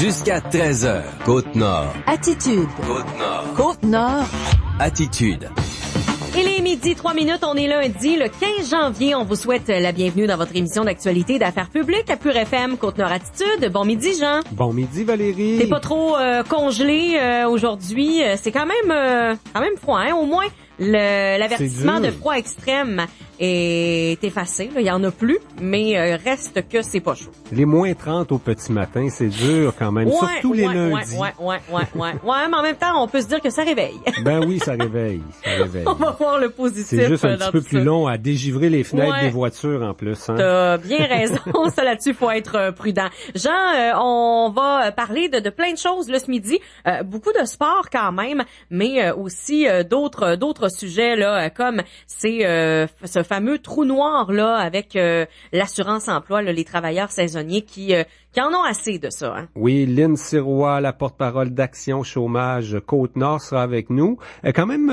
Jusqu'à 13h, Côte-Nord. Attitude. Côte-Nord. Côte-Nord. Attitude. Il est midi, 3 minutes, on est lundi, le 15 janvier. On vous souhaite la bienvenue dans votre émission d'actualité d'affaires publiques à Pure FM, Côte-Nord Attitude. Bon midi, Jean. Bon midi, Valérie. T'es pas trop congelé aujourd'hui. C'est quand même froid, hein? Au moins, l'avertissement de froid extrême est effacé. Là. Il y en a plus, mais reste que c'est pas chaud. Les moins 30 au petit matin, c'est dur quand même, surtout les lundis. Ouais, mais en même temps, on peut se dire que ça réveille. Ben oui, ça réveille. On va voir le positif. C'est juste un petit peu plus ça. long à dégivrer les fenêtres des voitures en plus. Hein? T'as bien raison. Ça là-dessus, faut être prudent. Jean, on va parler de plein de choses là ce midi. Beaucoup de sport quand même, mais aussi d'autres sujets là, comme c'est ce fameux trou noir là avec l'assurance emploi, là, les travailleurs saisonniers qui en ont assez de ça. Hein? Oui, Lynne Sirois, la porte-parole d'Action Chômage Côte-Nord, sera avec nous. Elle est quand même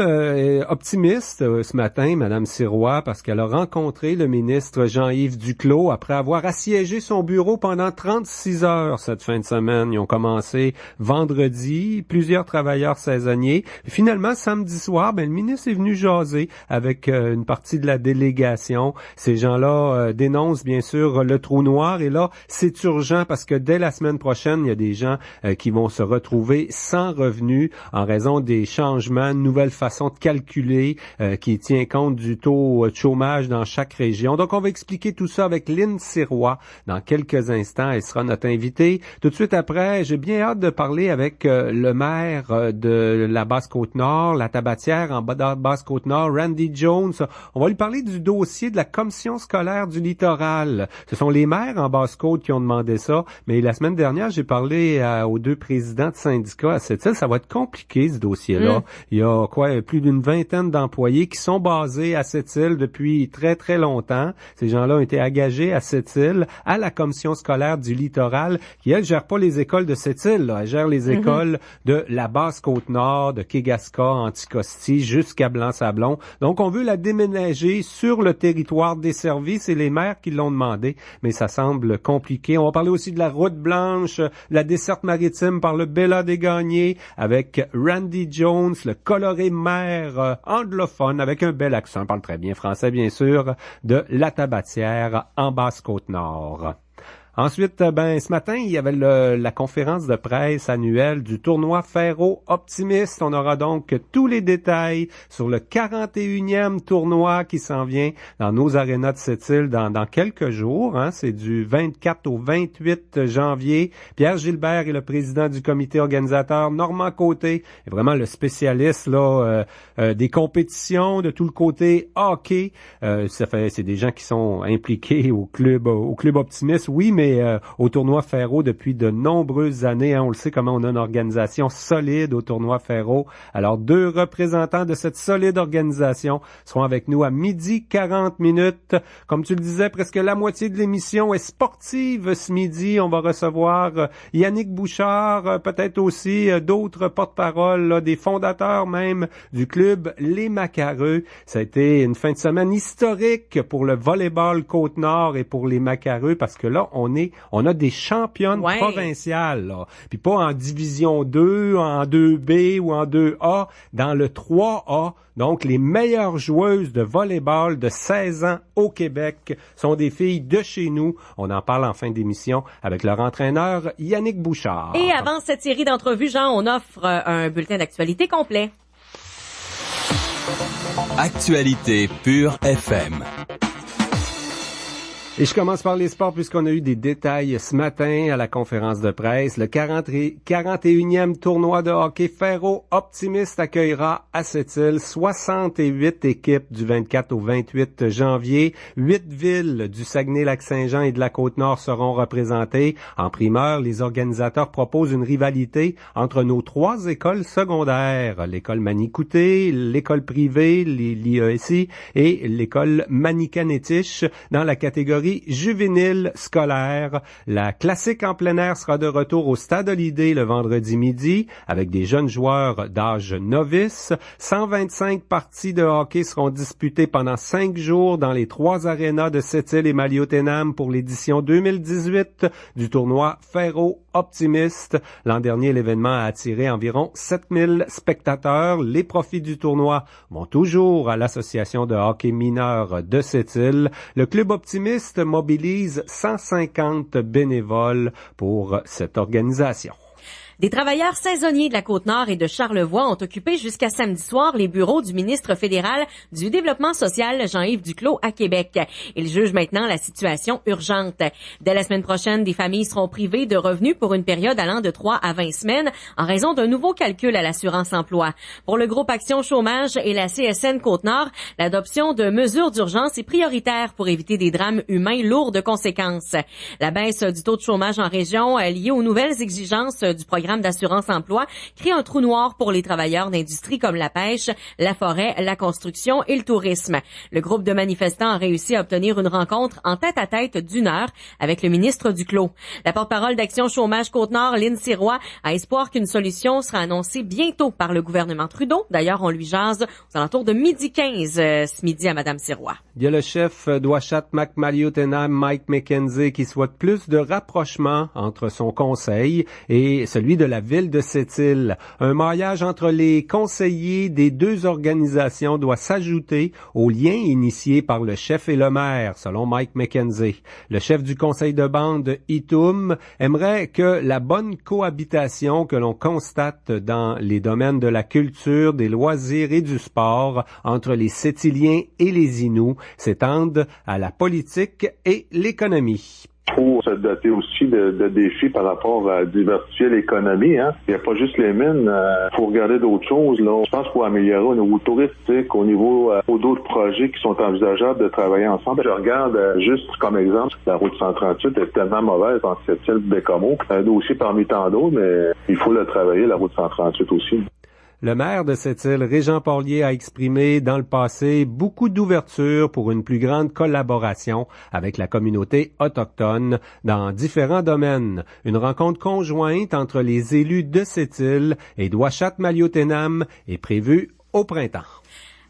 optimiste ce matin, Madame Sirois, parce qu'elle a rencontré le ministre Jean-Yves Duclos après avoir assiégé son bureau pendant 36 heures cette fin de semaine. Ils ont commencé vendredi, plusieurs travailleurs saisonniers. Et finalement, samedi soir, le ministre est venu jaser avec une partie de la délégation. Ces gens-là dénoncent bien sûr le trou noir et là, c'est urgent parce que dès la semaine prochaine, il y a des gens qui vont se retrouver sans revenus en raison des changements, de nouvelles façons de calculer qui tient compte du taux de chômage dans chaque région. Donc, on va expliquer tout ça avec Lynne Sirois dans quelques instants. Elle sera notre invitée. Tout de suite après, j'ai bien hâte de parler avec le maire de la Basse-Côte-Nord, la Tabatière en Basse-Côte-Nord, Randy Jones. On va lui parler du dossier de la commission scolaire du littoral. Ce sont les maires en Basse-Côte qui ont demandé ça, mais la semaine dernière, j'ai parlé aux deux présidents de syndicats à cette île. Ça va être compliqué, ce dossier-là. Il y a plus d'une vingtaine d'employés qui sont basés à cette île depuis très, très longtemps. Ces gens-là ont été engagés à cette île, à la commission scolaire du littoral, qui, elle, gère pas les écoles de cette île, là. Elle gère les écoles de la Basse-Côte-Nord, de Kegaska, Anticosti, jusqu'à Blanc-Sablon. Donc, on veut la déménager sur le territoire desservi. C'est les maires qui l'ont demandé, mais ça semble compliqué. On va parler aussi de la route blanche, la desserte maritime par le Bella des Gagnés, avec Randy Jones, le coloré maire anglophone, avec un bel accent, parle très bien français bien sûr, de la Tabatière en Basse-Côte-Nord. Ensuite, ce matin, il y avait la conférence de presse annuelle du tournoi Ferro Optimiste. On aura donc tous les détails sur le 41e tournoi qui s'en vient dans nos arénas de cette île dans quelques jours. Hein. C'est du 24 au 28 janvier. Pierre Gilbert est le président du comité organisateur. Normand Côté est vraiment le spécialiste là des compétitions, de tout le côté hockey. C'est des gens qui sont impliqués au club Optimiste, oui, mais au tournoi Ferro depuis de nombreuses années. Hein, on le sait comment on a une organisation solide au tournoi Ferro. Alors, deux représentants de cette solide organisation seront avec nous à 12h40. Comme tu le disais, presque la moitié de l'émission est sportive ce midi. On va recevoir Yannick Bouchard, peut-être aussi d'autres porte-paroles, là, des fondateurs même du club Les Macareux. Ça a été une fin de semaine historique pour le volleyball Côte-Nord et pour les Macareux parce que là, on a des championnes provinciales, là. Puis pas en division 2, en 2B ou en 2A, dans le 3A. Donc, les meilleures joueuses de volleyball de 16 ans au Québec sont des filles de chez nous. On en parle en fin d'émission avec leur entraîneur Yannick Bouchard. Et avant cette série d'entrevues, Jean, on offre un bulletin d'actualité complet. Actualité Pure FM. Et je commence par les sports puisqu'on a eu des détails ce matin à la conférence de presse. Le 41e tournoi de hockey Ferro Optimiste accueillera à cette île 68 équipes du 24 au 28 janvier. 8 villes du Saguenay-Lac-Saint-Jean et de la Côte-Nord seront représentées. En primeur, les organisateurs proposent une rivalité entre nos 3 écoles secondaires. L'école Manicouté, l'école privée, l'IESI et l'école Manikanetich dans la catégorie catégorie juvénile scolaire. La classique en plein air sera de retour au Stade Holiday le vendredi midi avec des jeunes joueurs d'âge novice. 125 parties de hockey seront disputées pendant 5 jours dans les 3 arénas de Sept-Îles et Maliotenam pour l'édition 2018 du tournoi Ferro Optimiste. L'an dernier, l'événement a attiré environ 7000 spectateurs. Les profits du tournoi vont toujours à l'association de hockey mineur de Sept-Îles. Le club Optimiste mobilise 150 bénévoles pour cette organisation. Des travailleurs saisonniers de la Côte-Nord et de Charlevoix ont occupé jusqu'à samedi soir les bureaux du ministre fédéral du Développement social, Jean-Yves Duclos, à Québec. Il juge maintenant la situation urgente. Dès la semaine prochaine, des familles seront privées de revenus pour une période allant de 3 à 20 semaines en raison d'un nouveau calcul à l'assurance-emploi. Pour le groupe Action Chômage et la CSN Côte-Nord, l'adoption de mesures d'urgence est prioritaire pour éviter des drames humains lourds de conséquences. La baisse du taux de chômage en région liée aux nouvelles exigences du programme d'assurance-emploi crée un trou noir pour les travailleurs d'industries comme la pêche, la forêt, la construction et le tourisme. Le groupe de manifestants a réussi à obtenir une rencontre en tête-à-tête d'1 heure avec le ministre Duclos. La porte-parole d'Action Chômage Côte-Nord, Lynn Sirois, a espoir qu'une solution sera annoncée bientôt par le gouvernement Trudeau. D'ailleurs, on lui jase aux alentours de 12h15 ce midi à Madame Sirois. Il y a le chef d'Ouachat-Macmaliotenam, Mike McKenzie, qui souhaite plus de rapprochement entre son conseil et celui de la ville de Sept-Îles. Un maillage entre les conseillers des 2 organisations doit s'ajouter aux liens initiés par le chef et le maire, selon Mike McKenzie. Le chef du conseil de bande, Itum, aimerait que la bonne cohabitation que l'on constate dans les domaines de la culture, des loisirs et du sport entre les Sept-Îliens et les Inuits s'étende à la politique et l'économie. Il faut se doter aussi de défis par rapport à diversifier l'économie. Il n'y a pas juste les mines. Il faut regarder d'autres choses. Là. Je pense qu'il faut améliorer au niveau touristique, au niveau d'autres projets qui sont envisageables de travailler ensemble. Je regarde juste comme exemple, la route 138 est tellement mauvaise entre Sept-Îles et Bécomo. Un dossier parmi tant d'autres, mais il faut le travailler, la route 138 aussi. Le maire de Sept-Îles, Régent Porlier, a exprimé dans le passé beaucoup d'ouverture pour une plus grande collaboration avec la communauté autochtone dans différents domaines. Une rencontre conjointe entre les élus de Sept-Îles et d'Ouachat-Maliotenam est prévue au printemps.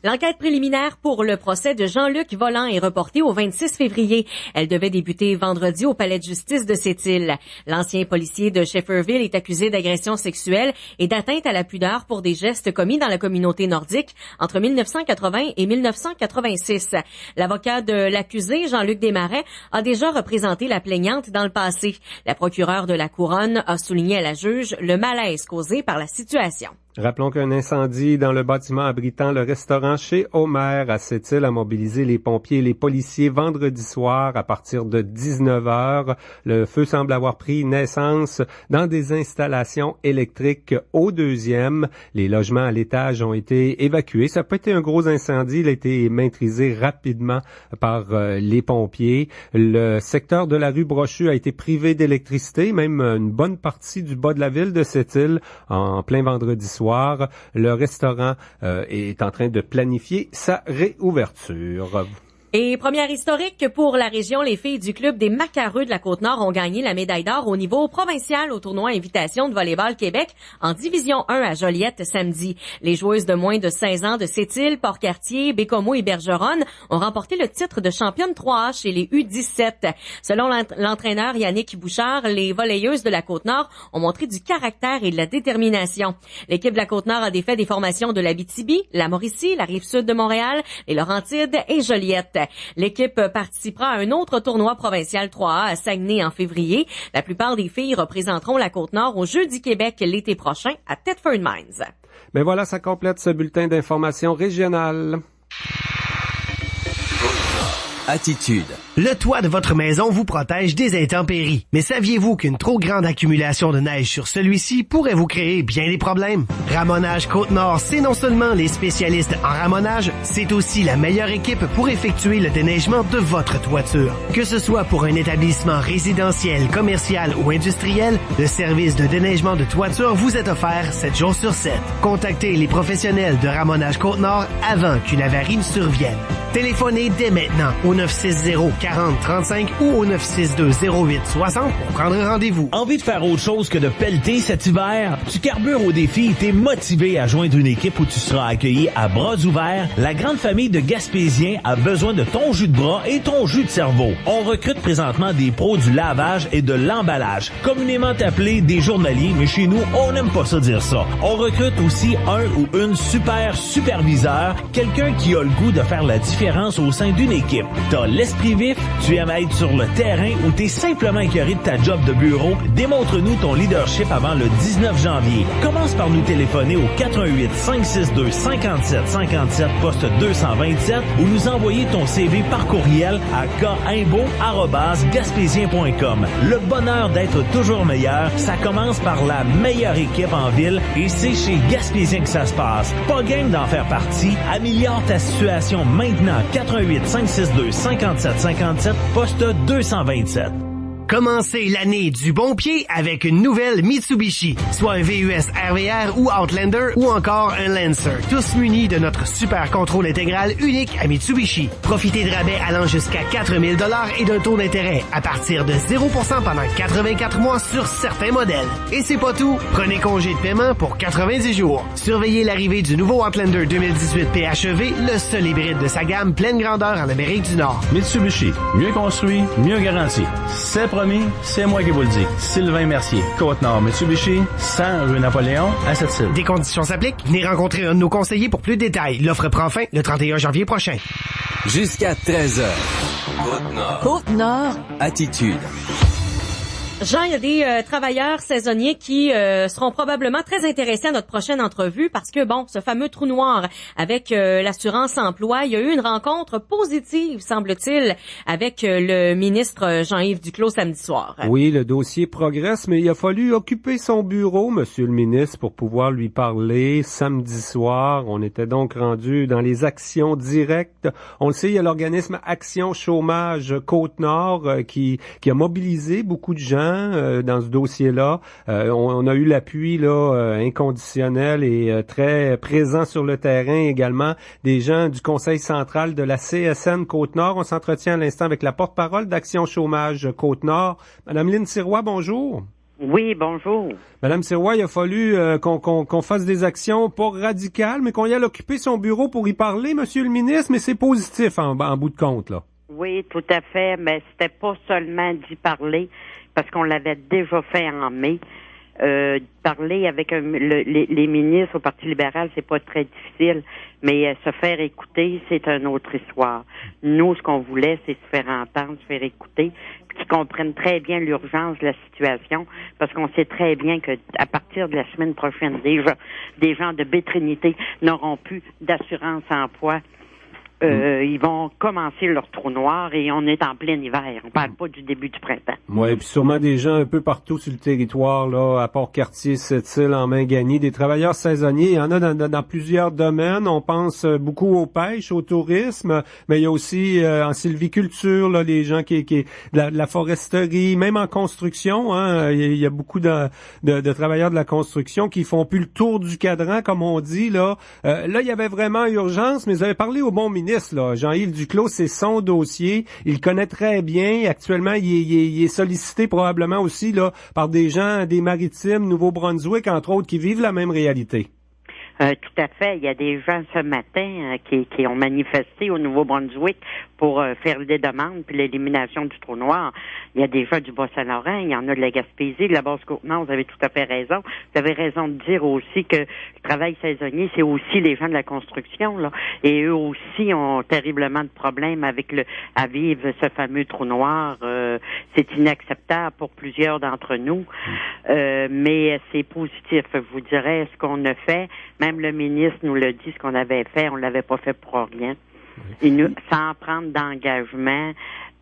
L'enquête préliminaire pour le procès de Jean-Luc Volant est reportée au 26 février. Elle devait débuter vendredi au palais de justice de Sept-Îles. L'ancien policier de Shefferville est accusé d'agression sexuelle et d'atteinte à la pudeur pour des gestes commis dans la communauté nordique entre 1980 et 1986. L'avocat de l'accusé, Jean-Luc Desmarais, a déjà représenté la plaignante dans le passé. La procureure de la Couronne a souligné à la juge le malaise causé par la situation. Rappelons qu'un incendie dans le bâtiment abritant le restaurant chez Homer à Sept-Îles a mobilisé les pompiers et les policiers vendredi soir à partir de 19h. Le feu semble avoir pris naissance dans des installations électriques au 2e. Les logements à l'étage ont été évacués. Ça n'a pas été un gros incendie. Il a été maîtrisé rapidement par les pompiers. Le secteur de la rue Brochu a été privé d'électricité, même une bonne partie du bas de la ville de Sept-Îles en plein vendredi soir. Le restaurant est en train de planifier sa réouverture. Et première historique pour la région, les filles du club des Macareux de la Côte-Nord ont gagné la médaille d'or au niveau provincial au tournoi Invitation de Volleyball Québec en Division 1 à Joliette samedi. Les joueuses de moins de 16 ans de Sept-Îles, Port-Cartier, Bécomo et Bergeronne ont remporté le titre de championne 3A chez les U17. Selon l'entraîneur Yannick Bouchard, les volleyeuses de la Côte-Nord ont montré du caractère et de la détermination. L'équipe de la Côte-Nord a défait des formations de l'Abitibi, la Mauricie, la Rive-Sud de Montréal, les Laurentides et Joliette. L'équipe participera à un autre tournoi provincial 3A à Saguenay en février. La plupart des filles représenteront la Côte-Nord aux Jeux du Québec l'été prochain à Thetford Mines. Mais voilà, ça complète ce bulletin d'information régionale. Attitude. Le toit de votre maison vous protège des intempéries. Mais saviez-vous qu'une trop grande accumulation de neige sur celui-ci pourrait vous créer bien des problèmes? Ramonage Côte-Nord, c'est non seulement les spécialistes en ramonage, c'est aussi la meilleure équipe pour effectuer le déneigement de votre toiture. Que ce soit pour un établissement résidentiel, commercial ou industriel, le service de déneigement de toiture vous est offert 7 jours sur 7. Contactez les professionnels de Ramonage Côte-Nord avant qu'une avarie ne survienne. Téléphonez dès maintenant au 960 40 35 ou au 962-0860 pour prendre un rendez-vous. Envie de faire autre chose que de pelleter cet hiver? Tu carbures au défi et t'es motivé à joindre une équipe où tu seras accueilli à bras ouverts? La grande famille de Gaspésiens a besoin de ton jus de bras et ton jus de cerveau. On recrute présentement des pros du lavage et de l'emballage, communément appelés des journaliers, mais chez nous, on n'aime pas ça dire ça. On recrute aussi un ou une super superviseur, quelqu'un qui a le goût de faire la différence au sein d'une équipe. T'as l'esprit vif, tu aimes être sur le terrain ou t'es simplement écœuré de ta job de bureau, démontre-nous ton leadership avant le 19 janvier. Commence par nous téléphoner au 418-562-5757 poste 227 ou nous envoyer ton CV par courriel à gaspésien.com. Le bonheur d'être toujours meilleur, ça commence par la meilleure équipe en ville et c'est chez Gaspésien que ça se passe. Pas game d'en faire partie, améliore ta situation maintenant. 418-562-5757 poste 227. Commencez l'année du bon pied avec une nouvelle Mitsubishi, soit un VUS RVR ou Outlander ou encore un Lancer, tous munis de notre super contrôle intégral unique à Mitsubishi. Profitez de rabais allant jusqu'à 4000 $ et d'un taux d'intérêt à partir de 0% pendant 84 mois sur certains modèles. Et c'est pas tout, prenez congé de paiement pour 90 jours. Surveillez l'arrivée du nouveau Outlander 2018 PHEV, le seul hybride de sa gamme pleine grandeur en Amérique du Nord. Mitsubishi, mieux construit, mieux garanti. C'est promis, c'est moi qui vous le dis. Sylvain Mercier, Côte-Nord, Mitsubishi, 100 rue Napoléon, à Sept-Îles. Des conditions s'appliquent. Venez rencontrer un de nos conseillers pour plus de détails. L'offre prend fin le 31 janvier prochain. Jusqu'à 13h. Côte-Nord. Côte-Nord. Attitude. Jean, il y a des travailleurs saisonniers qui seront probablement très intéressés à notre prochaine entrevue parce que, bon, ce fameux trou noir avec l'assurance emploi, il y a eu une rencontre positive, semble-t-il, avec le ministre Jean-Yves Duclos samedi soir. Oui, le dossier progresse, mais il a fallu occuper son bureau, monsieur le ministre, pour pouvoir lui parler samedi soir. On était donc rendu dans les actions directes. On le sait, il y a l'organisme Action Chômage Côte-Nord qui a mobilisé beaucoup de gens dans ce dossier-là. On a eu l'appui là inconditionnel et très présent sur le terrain également des gens du Conseil central de la CSN Côte-Nord. On s'entretient à l'instant avec la porte-parole d'Action Chômage Côte-Nord. Madame Lynne Sirois, bonjour. Oui, bonjour. Madame Sirois, il a fallu qu'on fasse des actions pas radicales, mais qu'on y aille occuper son bureau pour y parler, monsieur le ministre, mais c'est positif en bout de compte, là. Oui, tout à fait, mais c'était pas seulement d'y parler, parce qu'on l'avait déjà fait en mai. Parler avec les ministres au Parti libéral, c'est pas très difficile, mais se faire écouter, c'est une autre histoire. Nous, ce qu'on voulait, c'est se faire entendre, se faire écouter, puis qu'ils comprennent très bien l'urgence de la situation, parce qu'on sait très bien que à partir de la semaine prochaine, déjà, des gens de Bétrinité n'auront plus d'assurance emploi. Ils vont commencer leur trou noir et on est en plein hiver. On parle pas du début du printemps. Oui, puis sûrement des gens un peu partout sur le territoire, là, à Port-Cartier, Sept-Îles, en Mingani, des travailleurs saisonniers. Il y en a dans plusieurs domaines. On pense beaucoup aux pêches, au tourisme, mais il y a aussi en sylviculture, là, les gens qui de la foresterie, même en construction. Hein, il y a beaucoup de travailleurs de la construction qui font plus le tour du cadran, comme on dit. Là, il y avait vraiment urgence, mais vous avez parlé au bon ministre. Là. Jean-Yves Duclos, c'est son dossier. Il le connaît très bien. Actuellement, il est sollicité probablement aussi là par des gens des Maritimes, Nouveau-Brunswick, entre autres, qui vivent la même réalité. Tout à fait. Il y a des gens ce matin qui ont manifesté au Nouveau-Brunswick pour faire des demandes puis l'élimination du trou noir. Il y a des gens du Bas-Saint-Laurent, il y en a de la Gaspésie, de la Basse-Côte-Nord. Vous avez tout à fait raison. Vous avez raison de dire aussi que le travail saisonnier, c'est aussi les gens de la construction, là. Et eux aussi ont terriblement de problèmes à vivre ce fameux trou noir. C'est inacceptable pour plusieurs d'entre nous. Mais c'est positif. Je vous dirais ce qu'on a fait. Même le ministre nous l'a dit, ce qu'on avait fait, on l'avait pas fait pour rien. Sans prendre d'engagement,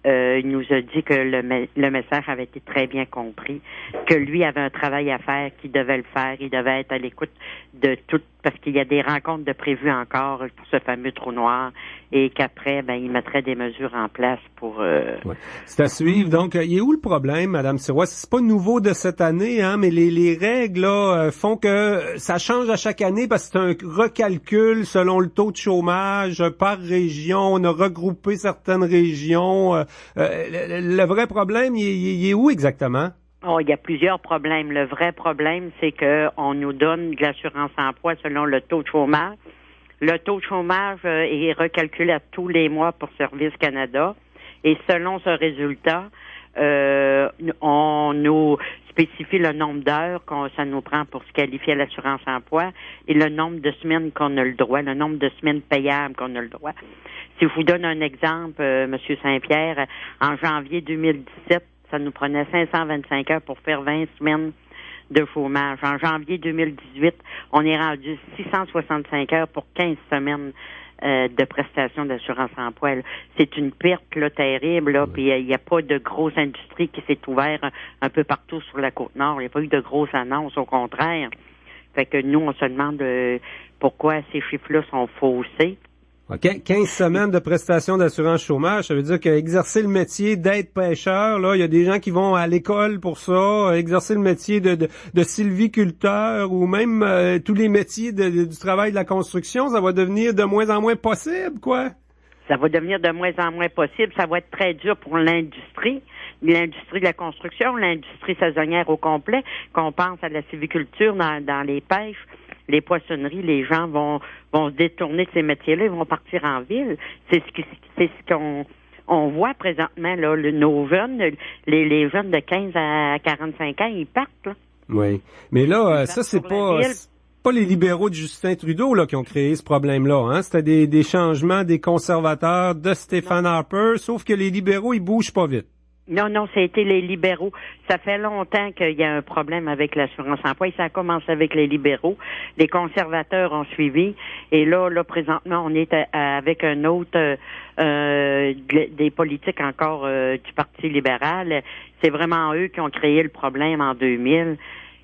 il nous a dit que le message avait été très bien compris, que lui avait un travail à faire, qu'il devait le faire, il devait être à l'écoute de toute parce qu'il y a des rencontres de prévues encore pour ce fameux trou noir et qu'après, ils mettraient des mesures en place pour... Ouais. C'est à suivre. Donc, il est où le problème, Madame Sirois? C'est pas nouveau de cette année, hein, mais les règles là font que ça change à chaque année parce que c'est un recalcul selon le taux de chômage par région. On a regroupé certaines régions. Le vrai problème, il est où exactement? Oh, il y a plusieurs problèmes. Le vrai problème, c'est que on nous donne de l'assurance-emploi selon le taux de chômage. Le taux de chômage est recalculé à tous les mois pour Service Canada. Et selon ce résultat, on nous spécifie le nombre d'heures que ça nous prend pour se qualifier à l'assurance-emploi et le nombre de semaines qu'on a le droit, le nombre de semaines payables qu'on a le droit. Si je vous donne un exemple, Monsieur Saint-Pierre, en janvier 2017, ça nous prenait 525 heures pour faire 20 semaines de chômage. En janvier 2018, on est rendu 665 heures pour 15 semaines de prestations d'assurance-emploi. C'est une perte là, terrible. Là, puis il n'y a pas de grosse industrie qui s'est ouverte un peu partout sur la Côte-Nord. Il n'y a pas eu de grosses annonces, au contraire. Fait que nous, on se demande pourquoi ces chiffres-là sont faussés. OK. 15 semaines de prestations d'assurance chômage, ça veut dire qu'exercer le métier d'être pêcheur, là, il y a des gens qui vont à l'école pour ça, exercer le métier de sylviculteur ou même tous les métiers du travail de la construction, ça va devenir de moins en moins possible, quoi. Ça va devenir de moins en moins possible. Ça va être très dur pour l'industrie de la construction, l'industrie saisonnière au complet, qu'on pense à la sylviculture dans les pêches. Les poissonneries, les gens vont se détourner de ces métiers-là, ils vont partir en ville. C'est ce qu'on voit présentement, là, nos jeunes, les jeunes de 15 à 45 ans, ils partent, là. Oui. Mais là, ça, c'est pas les libéraux de Justin Trudeau, là, qui ont créé ce problème-là, hein. C'était des changements des conservateurs de Stephen Harper, sauf que les libéraux, ils bougent pas vite. Non, ça a été les libéraux. Ça fait longtemps qu'il y a un problème avec l'assurance-emploi et ça a commencé avec les libéraux. Les conservateurs ont suivi et là, présentement, on est avec un autre des politiques encore du Parti libéral. C'est vraiment eux qui ont créé le problème en 2000.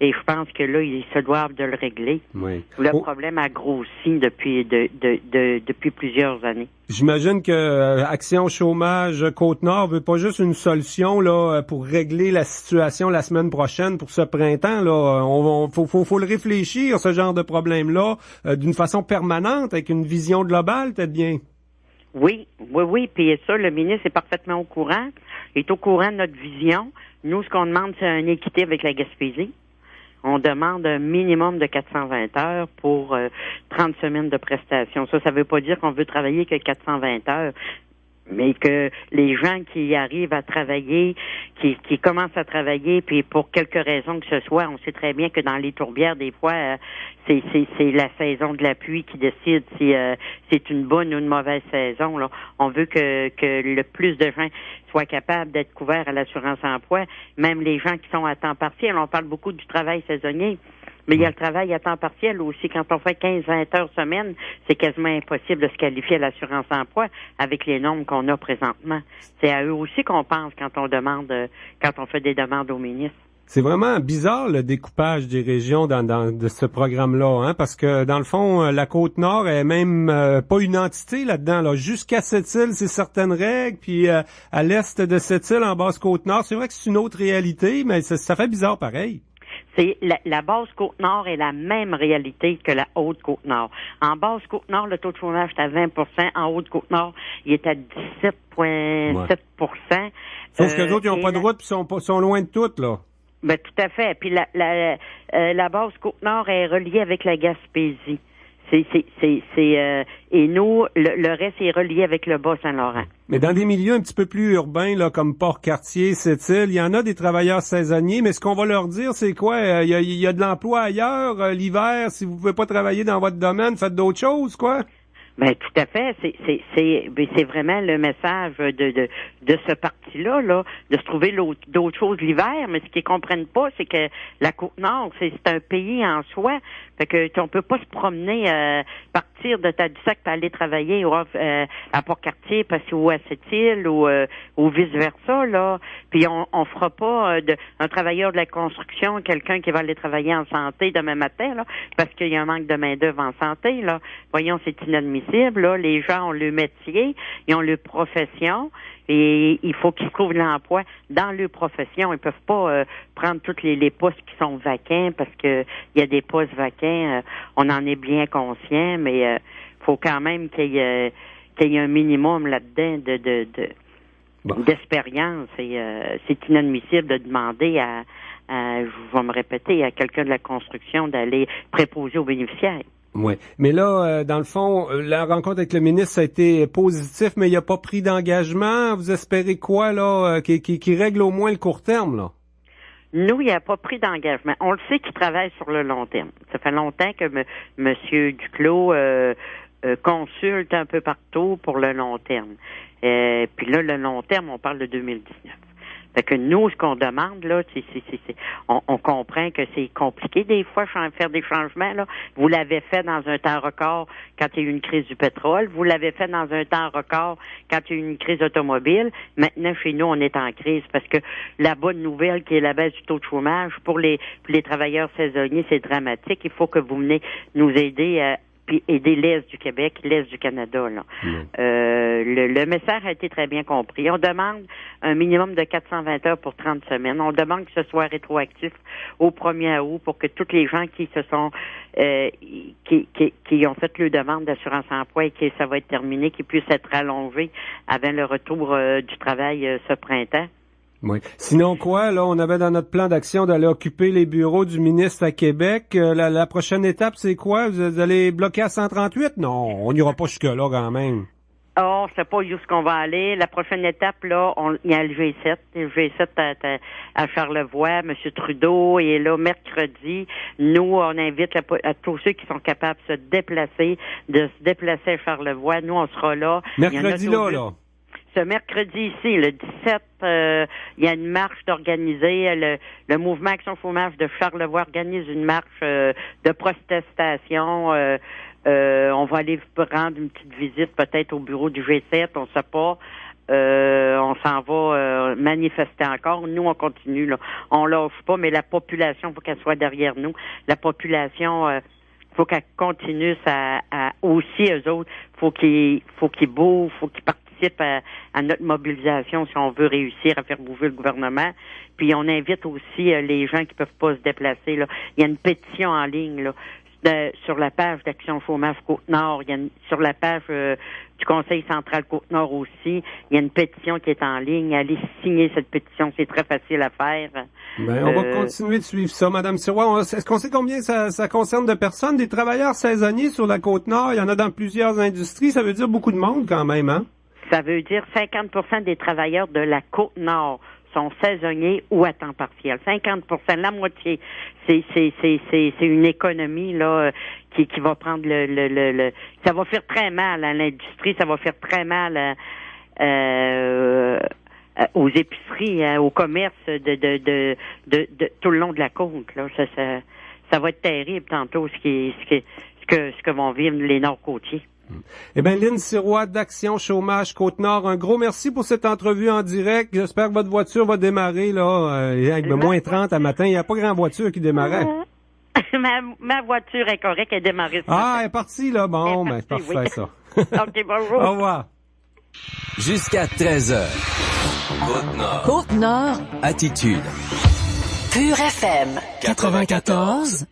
Et je pense que là, ils se doivent de le régler. Oui. Le problème a grossi depuis plusieurs années. J'imagine que Action Chômage Côte-Nord veut pas juste une solution là pour régler la situation la semaine prochaine pour ce printemps là. Faut le réfléchir ce genre de problème-là d'une façon permanente avec une vision globale, peut-être bien. Oui. Puis ça, le ministre est parfaitement au courant. Il est au courant de notre vision. Nous, ce qu'on demande, c'est une équité avec la Gaspésie. On demande un minimum de 420 heures pour 30 semaines de prestations. Ça veut pas dire qu'on veut travailler que 420 heures, mais que les gens qui arrivent à travailler, qui commencent à travailler, puis pour quelque raison que ce soit, on sait très bien que dans les tourbières, des fois, c'est la saison de la pluie qui décide si c'est une bonne ou une mauvaise saison. Là. On veut que le plus de gens soient capables d'être couverts à l'assurance-emploi, même les gens qui sont à temps partiel. On parle beaucoup du travail saisonnier, mais il y a le travail à temps partiel aussi. Quand on fait 15-20 heures semaine, c'est quasiment impossible de se qualifier à l'assurance-emploi avec les normes qu'on a présentement. C'est à eux aussi qu'on pense quand on fait des demandes au ministre. C'est vraiment bizarre le découpage des régions de ce programme-là, hein, parce que dans le fond, la Côte-Nord est même pas une entité là-dedans. Là. Jusqu'à Sept-Îles, c'est certaines règles, puis à l'est de Sept-Îles, en Basse-Côte-Nord, c'est vrai que c'est une autre réalité, mais ça fait bizarre pareil. C'est la Basse-Côte-Nord est la même réalité que la Haute-Côte-Nord. En Basse-Côte-Nord, le taux de chômage est à 20 %. En Haute-Côte-Nord, il est à 17,7 %. Sauf que les autres, ils n'ont pas de route, puis sont loin de toutes, là. Ben, tout à fait. Puis la Basse-Côte-Nord est reliée avec la Gaspésie. Et nous, le reste est relié avec le Bas-Saint-Laurent. Mais dans des milieux un petit peu plus urbains, là, comme Port-Cartier, Sept-Îles, il y en a des travailleurs saisonniers, mais ce qu'on va leur dire, c'est quoi? Il y a de l'emploi ailleurs, l'hiver, si vous pouvez pas travailler dans votre domaine, faites d'autres choses, quoi? Ben tout à fait, c'est vraiment le message de ce parti-là, là, de se trouver d'autres choses l'hiver, mais ce qu'ils comprennent pas, c'est que la Côte-Nord, c'est un pays en soi, fait que on peut pas se promener partout partir de Tadoussac pour aller travailler à Port-Cartier ou à Sept-Îles ou vice-versa, là. Puis on fera pas un travailleur de la construction, quelqu'un qui va aller travailler en santé demain matin, là, parce qu'il y a un manque de main-d'œuvre en santé, là. Voyons, c'est inadmissible, là. Les gens ont le métier, ils ont leur profession, et il faut qu'ils trouvent l'emploi dans leur profession. Ils peuvent pas prendre tous les postes qui sont vacants, parce que il y a des postes vacants, on en est bien conscient, mais faut quand même qu'il y ait un minimum là-dedans d'expérience. Et c'est inadmissible de demander je vais me répéter, à quelqu'un de la construction d'aller préposer aux bénéficiaires. Oui. Mais là, dans le fond, la rencontre avec le ministre a été positif, mais il n'a pas pris d'engagement. Vous espérez quoi, là, qui règle au moins le court terme, là? Nous, il n'y a pas pris d'engagement. On le sait qu'il travaille sur le long terme. Ça fait longtemps que Monsieur Duclos consulte un peu partout pour le long terme. Puis là, le long terme, on parle de 2019. Fait que nous, ce qu'on demande, là, on comprend que c'est compliqué des fois faire des changements, là. Vous l'avez fait dans un temps record quand il y a eu une crise du pétrole. Vous l'avez fait dans un temps record quand il y a eu une crise automobile. Maintenant, chez nous, on est en crise parce que la bonne nouvelle qui est la baisse du taux de chômage pour les travailleurs saisonniers, c'est dramatique. Il faut que vous venez nous aider puis aider l'Est du Québec, l'Est du Canada, là. Le message a été très bien compris. On demande un minimum de 420 heures pour 30 semaines. On demande que ce soit rétroactif au 1er août pour que tous les gens qui se sont qui ont fait leur demande d'assurance emploi et que ça va être terminé, qu'ils puissent être allongés avant le retour du travail ce printemps. Oui. Sinon quoi, là, on avait dans notre plan d'action d'aller occuper les bureaux du ministre à Québec. La prochaine étape, c'est quoi? Vous allez bloquer à 138? Non, on n'ira pas jusque-là quand même. On sait pas où est-ce qu'on va aller. La prochaine étape, là, il y a le G7. Le G7 à Charlevoix. M. Trudeau est là mercredi. Nous, on invite à tous ceux qui sont capables de se déplacer à Charlevoix. Nous, on sera là. Mercredi là. Ce mercredi ici, le 17, il y a une marche d'organiser. Le mouvement Action Chômage de Charlevoix organise une marche de protestation. On va aller rendre une petite visite peut-être au bureau du G7, on sait pas. On s'en va manifester encore. Nous, on continue, là. On lâche pas, mais la population, faut qu'elle soit derrière nous. La population, faut qu'elle continue aussi, eux autres. Faut qu'ils bougent, faut qu'ils participent à notre mobilisation si on veut réussir à faire bouger le gouvernement. Puis on invite aussi les gens qui peuvent pas se déplacer, là. Il y a une pétition en ligne, là. Sur la page d'Action Chômage Côte-Nord, sur la page du Conseil central Côte-Nord aussi, il y a une pétition qui est en ligne. Allez signer cette pétition, c'est très facile à faire. Ben, on va continuer de suivre ça, Madame Sirois. Est-ce qu'on sait combien ça concerne de personnes, des travailleurs saisonniers sur la Côte-Nord? Il y en a dans plusieurs industries, ça veut dire beaucoup de monde quand même, hein? Ça veut dire 50% des travailleurs de la Côte-Nord sont saisonniers ou à temps partiel. 50%, la moitié. C'est une économie là qui va prendre ça va faire très mal à l'industrie, ça va faire très mal aux épiceries, au commerce de tout le long de la côte. Là, ça va être terrible tantôt ce que vont vivre les Nord-Côtiers. Eh bien, Lynne Sirois d'Action Chômage Côte-Nord, un gros merci pour cette entrevue en direct. J'espère que votre voiture va démarrer là avec le moins 30 à matin. Il n'y a pas grand voiture qui démarrait. Ma voiture est correcte, elle démarre. Elle est partie là. Bon, ben parfait oui. Ça. OK, bonjour. Au revoir. Jusqu'à 13h. Côte-Nord. Côte-Nord. Attitude. Pure FM. 94.1.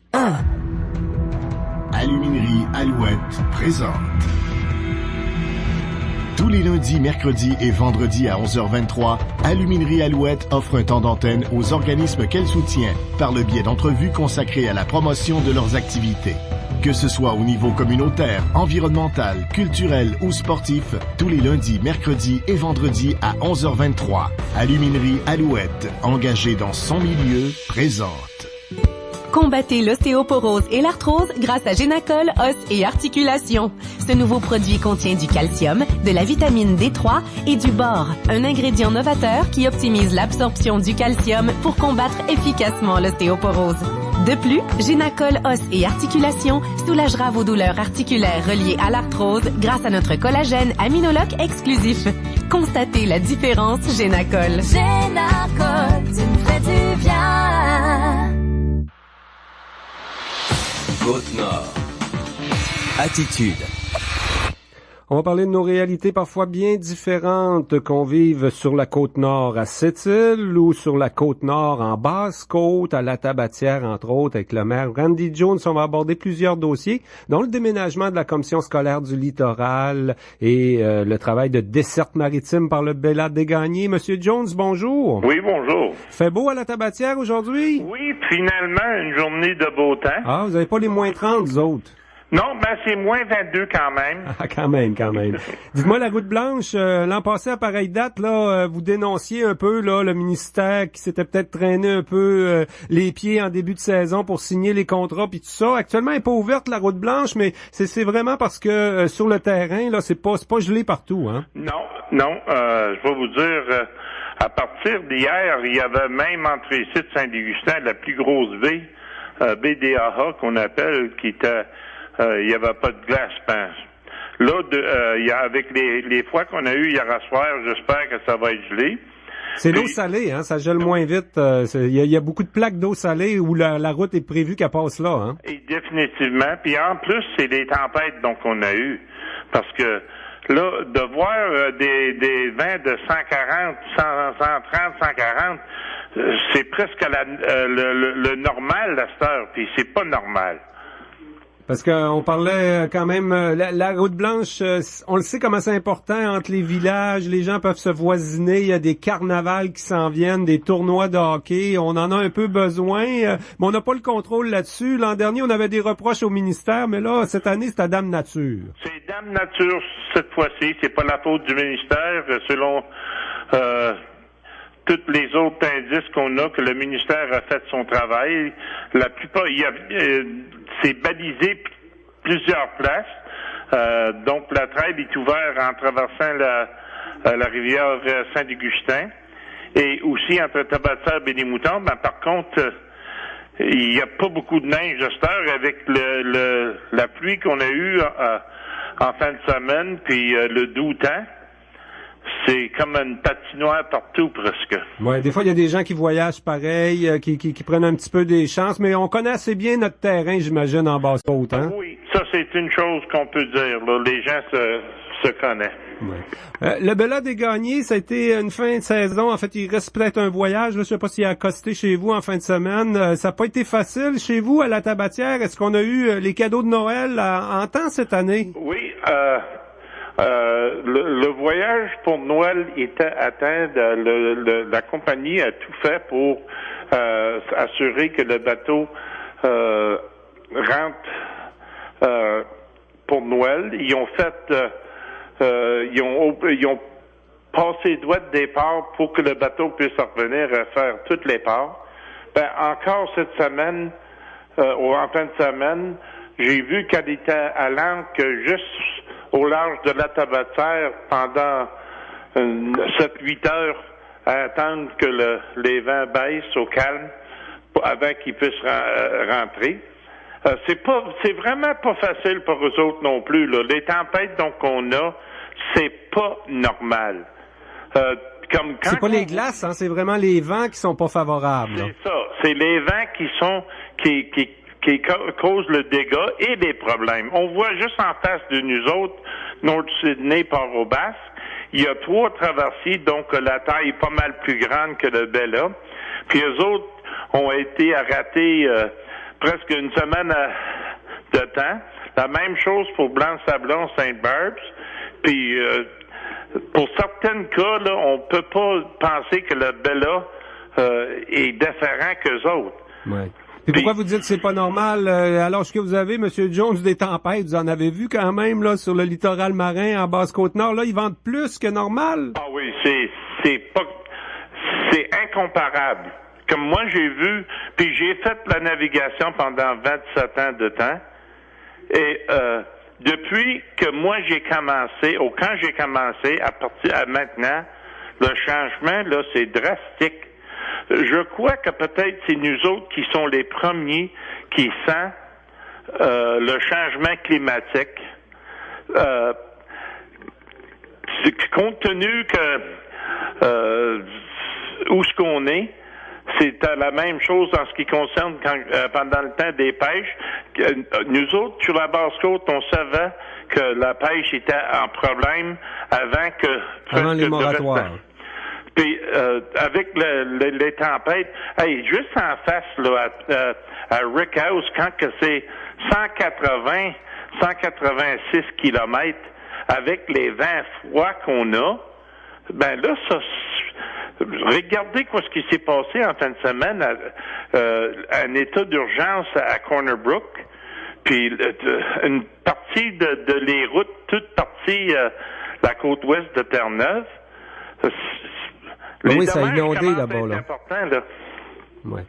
Aluminerie Alouette présente. Tous les lundis, mercredis et vendredis à 11h23, Aluminerie Alouette offre un temps d'antenne aux organismes qu'elle soutient par le biais d'entrevues consacrées à la promotion de leurs activités. Que ce soit au niveau communautaire, environnemental, culturel ou sportif, tous les lundis, mercredis et vendredis à 11h23, Aluminerie Alouette, engagée dans son milieu, présente. Combattez l'ostéoporose et l'arthrose grâce à Génacol, os et articulations. Ce nouveau produit contient du calcium, de la vitamine D3 et du bore, un ingrédient novateur qui optimise l'absorption du calcium pour combattre efficacement l'ostéoporose. De plus, Génacol Os et Articulations soulagera vos douleurs articulaires reliées à l'arthrose grâce à notre collagène aminologue exclusif. Constatez la différence Génacol. Génacol, tu me fais du bien. Côte-Nord. Attitude. On va parler de nos réalités parfois bien différentes qu'on vive sur la Côte-Nord à Sept-Îles ou sur la Côte-Nord en Basse-Côte, à la Tabatière, entre autres, avec le maire Randy Jones. On va aborder plusieurs dossiers, dont le déménagement de la commission scolaire du littoral et le travail de desserte maritime par le Bella Desgagnés. Monsieur Jones, bonjour. Oui, bonjour. Fait beau à la Tabatière aujourd'hui? Oui, finalement, une journée de beau temps. Ah, vous avez pas les moins 30, vous autres? Non, ben c'est moins 22 quand même. Ah, quand même. Dites-moi, la route blanche, l'an passé à pareille date, là, vous dénonciez un peu là le ministère qui s'était peut-être traîné un peu les pieds en début de saison pour signer les contrats puis tout ça. Actuellement, elle n'est pas ouverte la route blanche, mais c'est vraiment parce que sur le terrain, là, c'est pas gelé partout, hein? Non, je vais vous dire, à partir d'hier, il y avait même entre ici de Saint-Augustin la plus grosse baie, BDAH qu'on appelle, qui était il n'y avait pas de glace, je pense. Là, avec les fois qu'on a eu hier à soir, j'espère que ça va être gelé. C'est l'eau salée, hein, ça gèle moins vite. Il y a beaucoup de plaques d'eau salée où la route est prévue qu'elle passe là, hein. Et définitivement. Puis en plus, c'est les tempêtes donc qu'on a eues. Parce que là, de voir des vents de 140, 130, 140, c'est presque le normal à cette heure, puis c'est pas normal. Parce qu'on parlait quand même, la route blanche, on le sait comment c'est important entre les villages, les gens peuvent se voisiner, il y a des carnavals qui s'en viennent, des tournois de hockey, on en a un peu besoin, mais on n'a pas le contrôle là-dessus. L'an dernier, on avait des reproches au ministère, mais là, cette année, c'est à Dame Nature. C'est Dame Nature cette fois-ci, c'est pas la faute du ministère, selon tous les autres indices qu'on a, que le ministère a fait son travail. La plupart, c'est balisé plusieurs places. Donc, la traîne est ouverte en traversant la rivière Saint-Augustin et aussi entre Tabatière et Béni-Mouton. Ben, par contre, il n'y a pas beaucoup de neige à cette heure avec la pluie qu'on a eue en fin de semaine, puis le doux temps. C'est comme une patinoire partout, presque. Ouais, des fois, il y a des gens qui voyagent pareil, qui prennent un petit peu des chances, mais on connaît assez bien notre terrain, j'imagine, en Basse-Côte, hein? Oui, ça, c'est une chose qu'on peut dire, là. Les gens se connaissent. Ouais. Le Bella Desgagnés, ça a été une fin de saison. En fait, il reste peut-être un voyage, là, je sais pas s'il a accosté chez vous en fin de semaine. Ça n'a pas été facile chez vous, à la Tabatière. Est-ce qu'on a eu les cadeaux de Noël en temps cette année? Oui, le voyage pour Noël était atteint. La compagnie a tout fait pour assurer que le bateau rentre pour Noël. Ils ont fait, ils ont passé doigts de départ pour que le bateau puisse revenir à faire toutes les parts. Ben encore cette semaine, en fin de semaine, j'ai vu qu'elle était à l'ancre juste au large de la Tabatière pendant 7-8 heures à attendre que les vents baissent au calme avant qu'ils puissent rentrer. C'est vraiment pas facile pour eux autres non plus, là. Les tempêtes donc qu'on a, c'est pas normal. C'est pas les glaces, hein, c'est vraiment les vents qui sont pas favorables. C'est ça. C'est les vents qui causent le dégât et les problèmes. On voit juste en face de nous autres, North-Sydney, Port-au-Basque, il y a 3 traversiers, donc la taille est pas mal plus grande que le Bella. Puis eux autres ont été ratés presque une semaine de temps. La même chose pour Blanc-Sablon, Saint-Barbs. Puis pour certains cas, là, on peut pas penser que le Bella est différent qu'eux autres. Ouais. Et pourquoi vous dites que c'est pas normal? Alors, ce que vous avez, M. Jones, des tempêtes, vous en avez vu quand même là sur le littoral marin en Basse-Côte-Nord, là, ils vendent plus que normal? Ah oui, c'est incomparable. Comme moi, j'ai vu, puis j'ai fait la navigation pendant 27 ans de temps, et depuis que moi j'ai commencé, ou quand j'ai commencé, à partir à maintenant, le changement, là, c'est drastique. je crois que peut-être c'est nous autres qui sont les premiers qui sentent le changement climatique. Compte tenu que où ce qu'on est, c'est la même chose en ce qui concerne pendant le temps des pêches. Nous autres, sur la Basse-Côte, on savait que la pêche était en problème avant les moratoires. Puis avec les tempêtes, juste en face là à Rick House, quand que c'est 186 kilomètres avec les vents froids qu'on a, ben là, regardez ce qui s'est passé en fin de semaine un état d'urgence à Corner Brook, puis une partie de les routes, toute partie la côte ouest de Terre-Neuve. Oui, ça a inondé là-bas, là. Important, là. Ouais.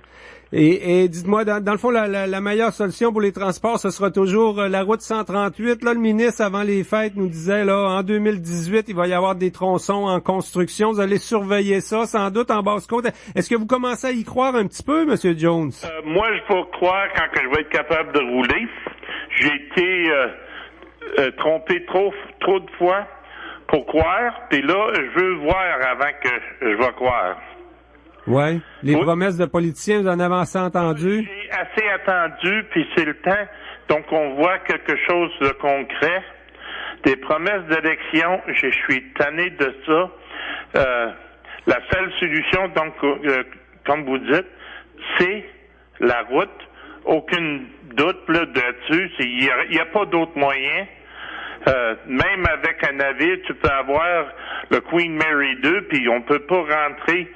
Et dites-moi, dans le fond, la meilleure solution pour les transports, ce sera toujours la route 138. Là, le ministre, avant les fêtes, nous disait, là, en 2018, il va y avoir des tronçons en construction. Vous allez surveiller ça, sans doute, en Basse-Côte. Est-ce que vous commencez à y croire un petit peu, M. Jones? Moi, je vais croire quand je vais être capable de rouler. J'ai été trompé trop de fois pour croire, puis là, je veux voir avant que je vais croire. Ouais. Les promesses de politiciens, vous en avez assez entendu? J'ai assez attendu, puis c'est le temps. Donc, on voit quelque chose de concret. Des promesses d'élection, je suis tanné de ça. La seule solution, donc, comme vous dites, c'est la route. Aucun doute là, là-dessus. Il n'y a pas d'autre moyen. Même avec un navire, tu peux avoir le Queen Mary 2, puis on peut pas rentrer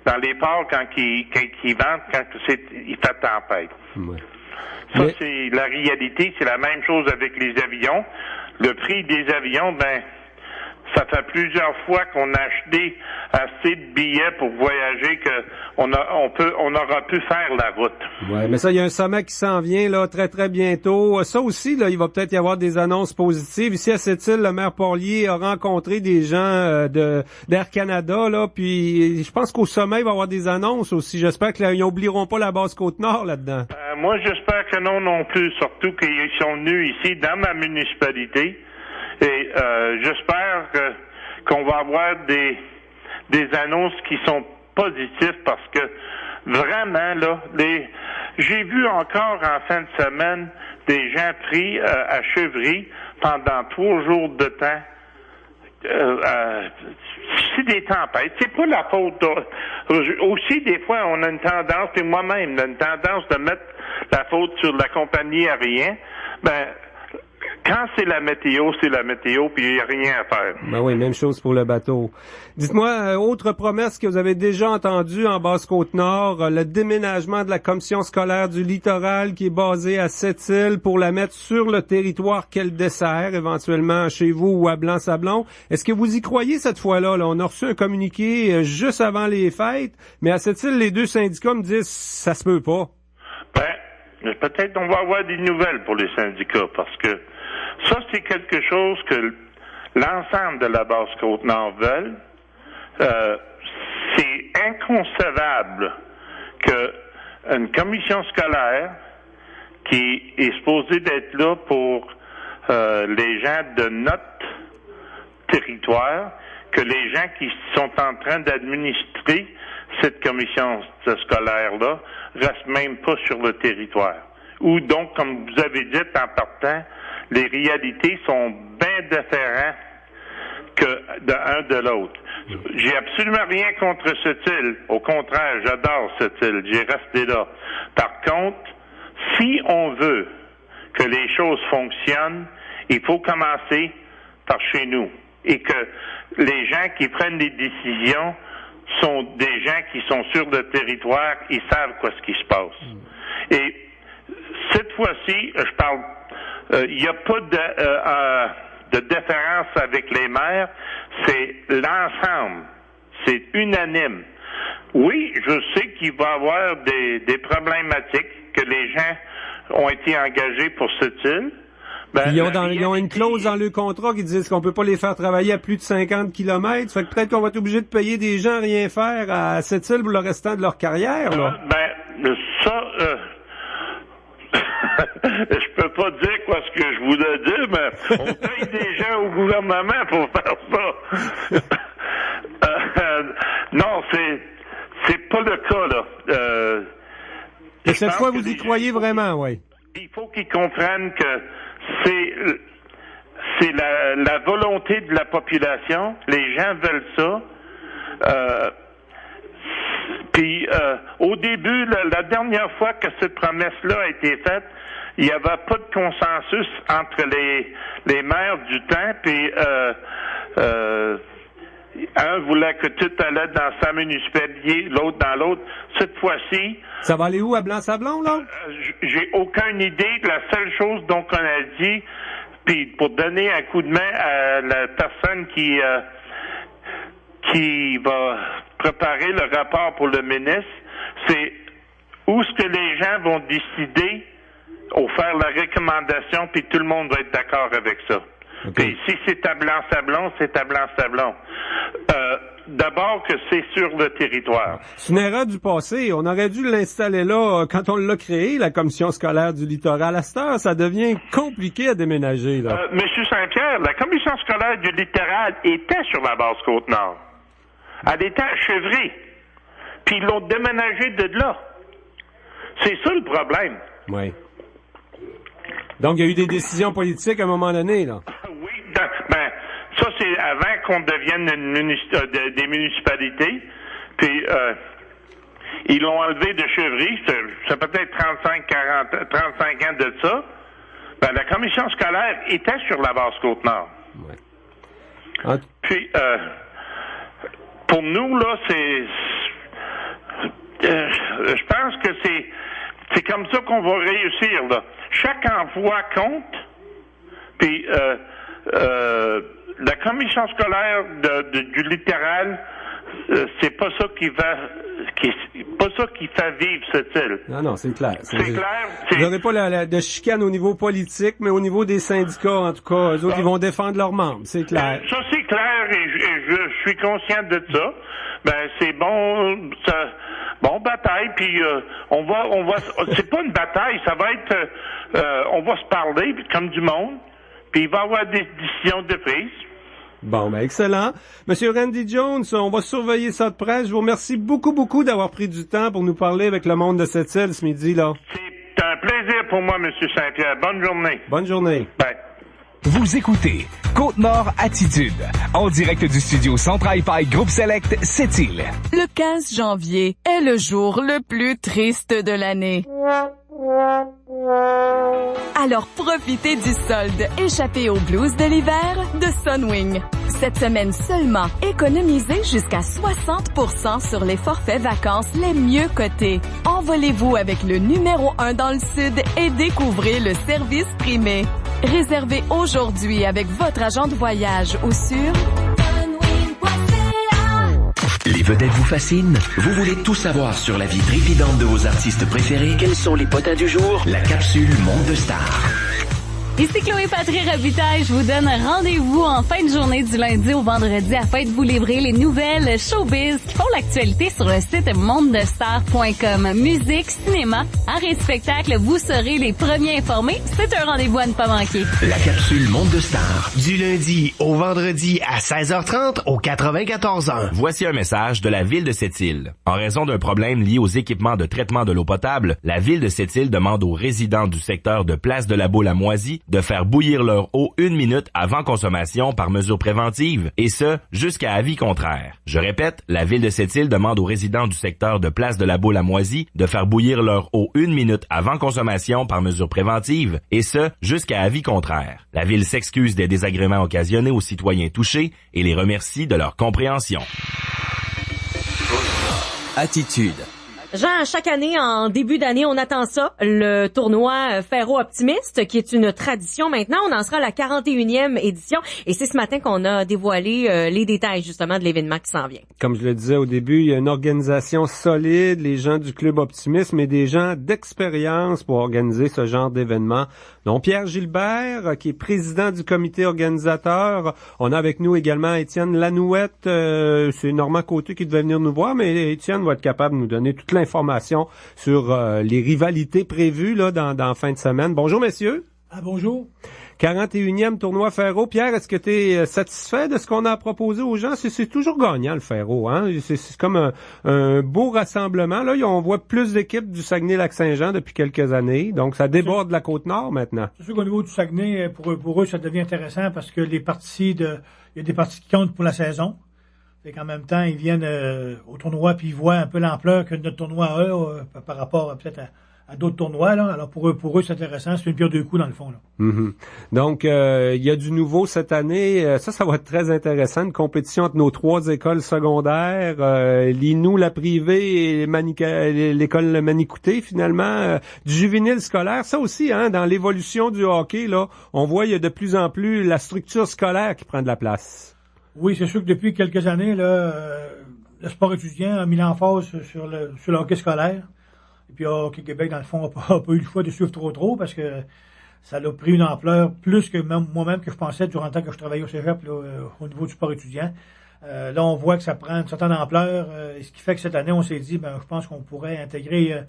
dans les ports quand ils vendent, quand il fait tempête. Ouais. Ça, c'est la réalité. C'est la même chose avec les avions. Le prix des avions, ça fait plusieurs fois qu'on a acheté assez de billets pour voyager qu'on aura pu faire la route. Ouais, mais ça, il y a un sommet qui s'en vient là très très bientôt. Ça aussi, là, il va peut-être y avoir des annonces positives. Ici à Sept-Îles, le maire Porlier a rencontré des gens d'Air Canada là, puis je pense qu'au sommet il va y avoir des annonces aussi. J'espère qu'ils n'oublieront pas la Basse-Côte-Nord là-dedans. Moi, j'espère que non plus, surtout qu'ils sont venus ici dans ma municipalité. Et j'espère qu'on va avoir des annonces qui sont positives parce que vraiment, là, j'ai vu encore en fin de semaine des gens pris à Chevry pendant 3 jours de temps. C'est des tempêtes. C'est pas la faute. Aussi, des fois, on a une tendance, et moi-même, une tendance de mettre la faute sur la compagnie aérienne. Quand c'est la météo, puis il n'y a rien à faire. Ben oui, même chose pour le bateau. Dites-moi, autre promesse que vous avez déjà entendue en Basse-Côte-Nord, le déménagement de la commission scolaire du littoral qui est basée à Sept-Îles pour la mettre sur le territoire qu'elle dessert, éventuellement chez vous ou à Blanc-Sablon. Est-ce que vous y croyez cette fois-là? Là, on a reçu un communiqué juste avant les fêtes, mais à Sept-Îles, les 2 syndicats me disent ça se peut pas. Peut-être on va avoir des nouvelles pour les syndicats, parce que ça, c'est quelque chose que l'ensemble de la Basse-Côte-Nord veulent. C'est inconcevable qu'une commission scolaire qui est supposée d'être là pour les gens de notre territoire, que les gens qui sont en train d'administrer cette commission scolaire-là restent même pas sur le territoire. Ou donc, comme vous avez dit en partant, les réalités sont bien différentes que d'un de l'autre. J'ai absolument rien contre cette île. Au contraire, j'adore cette île. J'ai resté là. Par contre, si on veut que les choses fonctionnent, il faut commencer par chez nous. Et que les gens qui prennent des décisions sont des gens qui sont sur le territoire, ils savent ce qui se passe. Et cette fois-ci, je parle, il n'y a pas de différence avec les maires, c'est l'ensemble, c'est unanime. Oui, je sais qu'il va y avoir des problématiques, que les gens ont été engagés pour cette île, Ils ont une clause dans le contrat qui dit qu'on peut pas les faire travailler à plus de 50 kilomètres. Fait que peut-être qu'on va être obligé de payer des gens à rien faire à Sept-Îles pour le restant de leur carrière, là. Je peux pas dire quoi ce que je voulais dire, mais on paye des gens au gouvernement pour faire ça. Non, c'est pas le cas, là. Et cette fois, vous y croyez vraiment, oui? Il faut qu'ils comprennent que c'est la volonté de la population. Les gens veulent ça. Puis au début, la dernière fois que cette promesse-là a été faite, il n'y avait pas de consensus entre les maires du temps, puis un voulait que tout allait dans sa municipalité, l'autre dans l'autre. Cette fois-ci... Ça va aller où, à Blanc-Sablon, là? J'ai aucune idée. La seule chose dont on a dit, puis pour donner un coup de main à la personne qui va préparer le rapport pour le ministre, c'est où est-ce que les gens vont décider ou faire la recommandation, puis tout le monde va être d'accord avec ça. Okay. Puis si c'est à Blanc-Sablon, c'est à Blanc-Sablon. D'abord que c'est sur le territoire. C'est une erreur du passé. On aurait dû l'installer là quand on l'a créé, la commission scolaire du littoral. À cette heure, ça devient compliqué à déménager, là. Monsieur Saint-Pierre, la commission scolaire du littoral était sur la base Côte-Nord. Elle était à Chevry. Puis ils l'ont déménagé de là. C'est ça le problème. Oui. Donc, il y a eu des décisions politiques à un moment donné, là. Oui, ça, c'est avant qu'on devienne des municipalités. Puis, ils l'ont enlevé de Chevry. C'est peut-être 35 ans de ça. La commission scolaire était sur la base Côte-Nord. Ouais. Puis, pour nous, là, je pense que c'est comme ça qu'on va réussir, là. Chaque envoi compte, puis la commission scolaire du littoral, c'est pas ça qui fait vivre cette île. Non, c'est clair. C'est clair. Vous n'aurez pas de chicane au niveau politique, mais au niveau des syndicats, en tout cas, eux autres, ils vont défendre leurs membres, c'est clair. Ça, c'est clair, et je suis conscient de ça. C'est bon, bataille, puis on va, c'est pas une bataille, ça va être, on va se parler comme du monde, puis il va y avoir des décisions de prise. Bon, excellent. Monsieur Randy Jones, on va surveiller ça de près. Je vous remercie beaucoup d'avoir pris du temps pour nous parler avec le monde de cette île ce midi, là. C'est un plaisir pour moi, Monsieur Saint-Pierre. Bonne journée. Bonne journée. Bye. Vous écoutez Côte-Nord Attitude, en direct du studio Centre-Hi-Fi Groupe Select, Sept-Îles. Le 15 janvier est le jour le plus triste de l'année. Alors profitez du solde. Échappez au blues de l'hiver de Sunwing. Cette semaine seulement, économisez jusqu'à 60% sur les forfaits vacances les mieux cotés. Envolez-vous avec le numéro 1 dans le Sud et découvrez le service primé. Réservez aujourd'hui avec votre agent de voyage ou sur... Les vedettes vous fascinent? Vous voulez tout savoir sur la vie trépidante de vos artistes préférés? Quels sont les potins du jour? La capsule Monde de Stars. Ici Chloé Patry Robitaille, je vous donne rendez-vous en fin de journée du lundi au vendredi afin de vous livrer les nouvelles showbiz qui font l'actualité sur le site mondedestars.com. Musique, cinéma, art et spectacle, vous serez les premiers informés. C'est un rendez-vous à ne pas manquer. La capsule Monde de Stars. Du lundi au vendredi à 16h30 au 94.1. Voici un message de la ville de Sept-Îles. En raison d'un problème lié aux équipements de traitement de l'eau potable, la ville de Sept-Îles demande aux résidents du secteur de Place de la Baule-à-Moisy de faire bouillir leur eau 1 minute avant consommation par mesure préventive, et ce, jusqu'à avis contraire. Je répète, la ville de Sept-Îles demande aux résidents du secteur de Place de la Baule-à-Moisy de faire bouillir leur eau 1 minute avant consommation par mesure préventive, et ce, jusqu'à avis contraire. La ville s'excuse des désagréments occasionnés aux citoyens touchés et les remercie de leur compréhension. Attitude. Jean, chaque année, en début d'année, on attend ça, le tournoi Ferro Optimiste, qui est une tradition maintenant. On en sera à la 41e édition et c'est ce matin qu'on a dévoilé les détails justement de l'événement qui s'en vient. Comme je le disais au début, il y a une organisation solide, les gens du Club Optimiste, mais des gens d'expérience pour organiser ce genre d'événement. Donc, Pierre Gilbert, qui est président du comité organisateur. On a avec nous également Étienne Lanouette. C'est Normand Côté qui devait venir nous voir, mais Étienne va être capable de nous donner toute l'information sur les rivalités prévues là dans fin de semaine. Bonjour, messieurs. Ah, bonjour. 41e tournoi Ferro. Pierre, est-ce que tu es satisfait de ce qu'on a proposé aux gens? C'est toujours gagnant, le Ferro, hein? C'est comme un beau rassemblement. Là, on voit plus d'équipes du Saguenay-Lac-Saint-Jean depuis quelques années. Donc, ça déborde la Côte-Nord maintenant. C'est sûr qu'au niveau du Saguenay, pour eux, ça devient intéressant parce que il y a des parties qui comptent pour la saison. Fait qu'en même temps, ils viennent au tournoi puis ils voient un peu l'ampleur que notre tournoi a par rapport peut-être à d'autres tournois. Là. Alors pour eux, c'est intéressant. C'est une pierre deux coups dans le fond. Là. Mm-hmm. Donc, il y a du nouveau cette année. Ça va être très intéressant. Une compétition entre nos 3 écoles secondaires. L'INOU, la privée et l'école Manicouté, finalement. Du juvénile scolaire. Ça aussi, hein, dans l'évolution du hockey, là, on voit il y a de plus en plus la structure scolaire qui prend de la place. Oui, c'est sûr que depuis quelques années, là, le sport étudiant a mis l'emphase sur le hockey scolaire. Et puis, Hockey Québec, dans le fond, n'a pas eu le choix de suivre trop parce que ça a pris une ampleur plus que même moi-même que je pensais durant le temps que je travaillais au cégep là, au niveau du sport étudiant. Là, on voit que ça prend une certaine ampleur. Ce qui fait que cette année, on s'est dit, je pense qu'on pourrait intégrer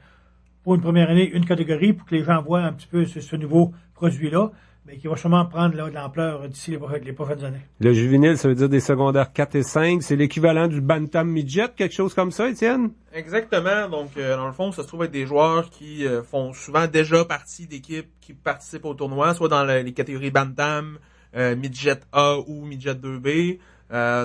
pour une première année une catégorie pour que les gens voient un petit peu ce nouveau produit-là. Mais qui va sûrement prendre là, de l'ampleur d'ici les prochaines années. Le juvénile, ça veut dire des secondaires 4 et 5. C'est l'équivalent du Bantam Midget, quelque chose comme ça, Étienne? Exactement. Donc, dans le fond, ça se trouve être des joueurs qui font souvent déjà partie d'équipes qui participent au tournoi, soit dans les catégories Bantam, Midget A ou Midget 2B.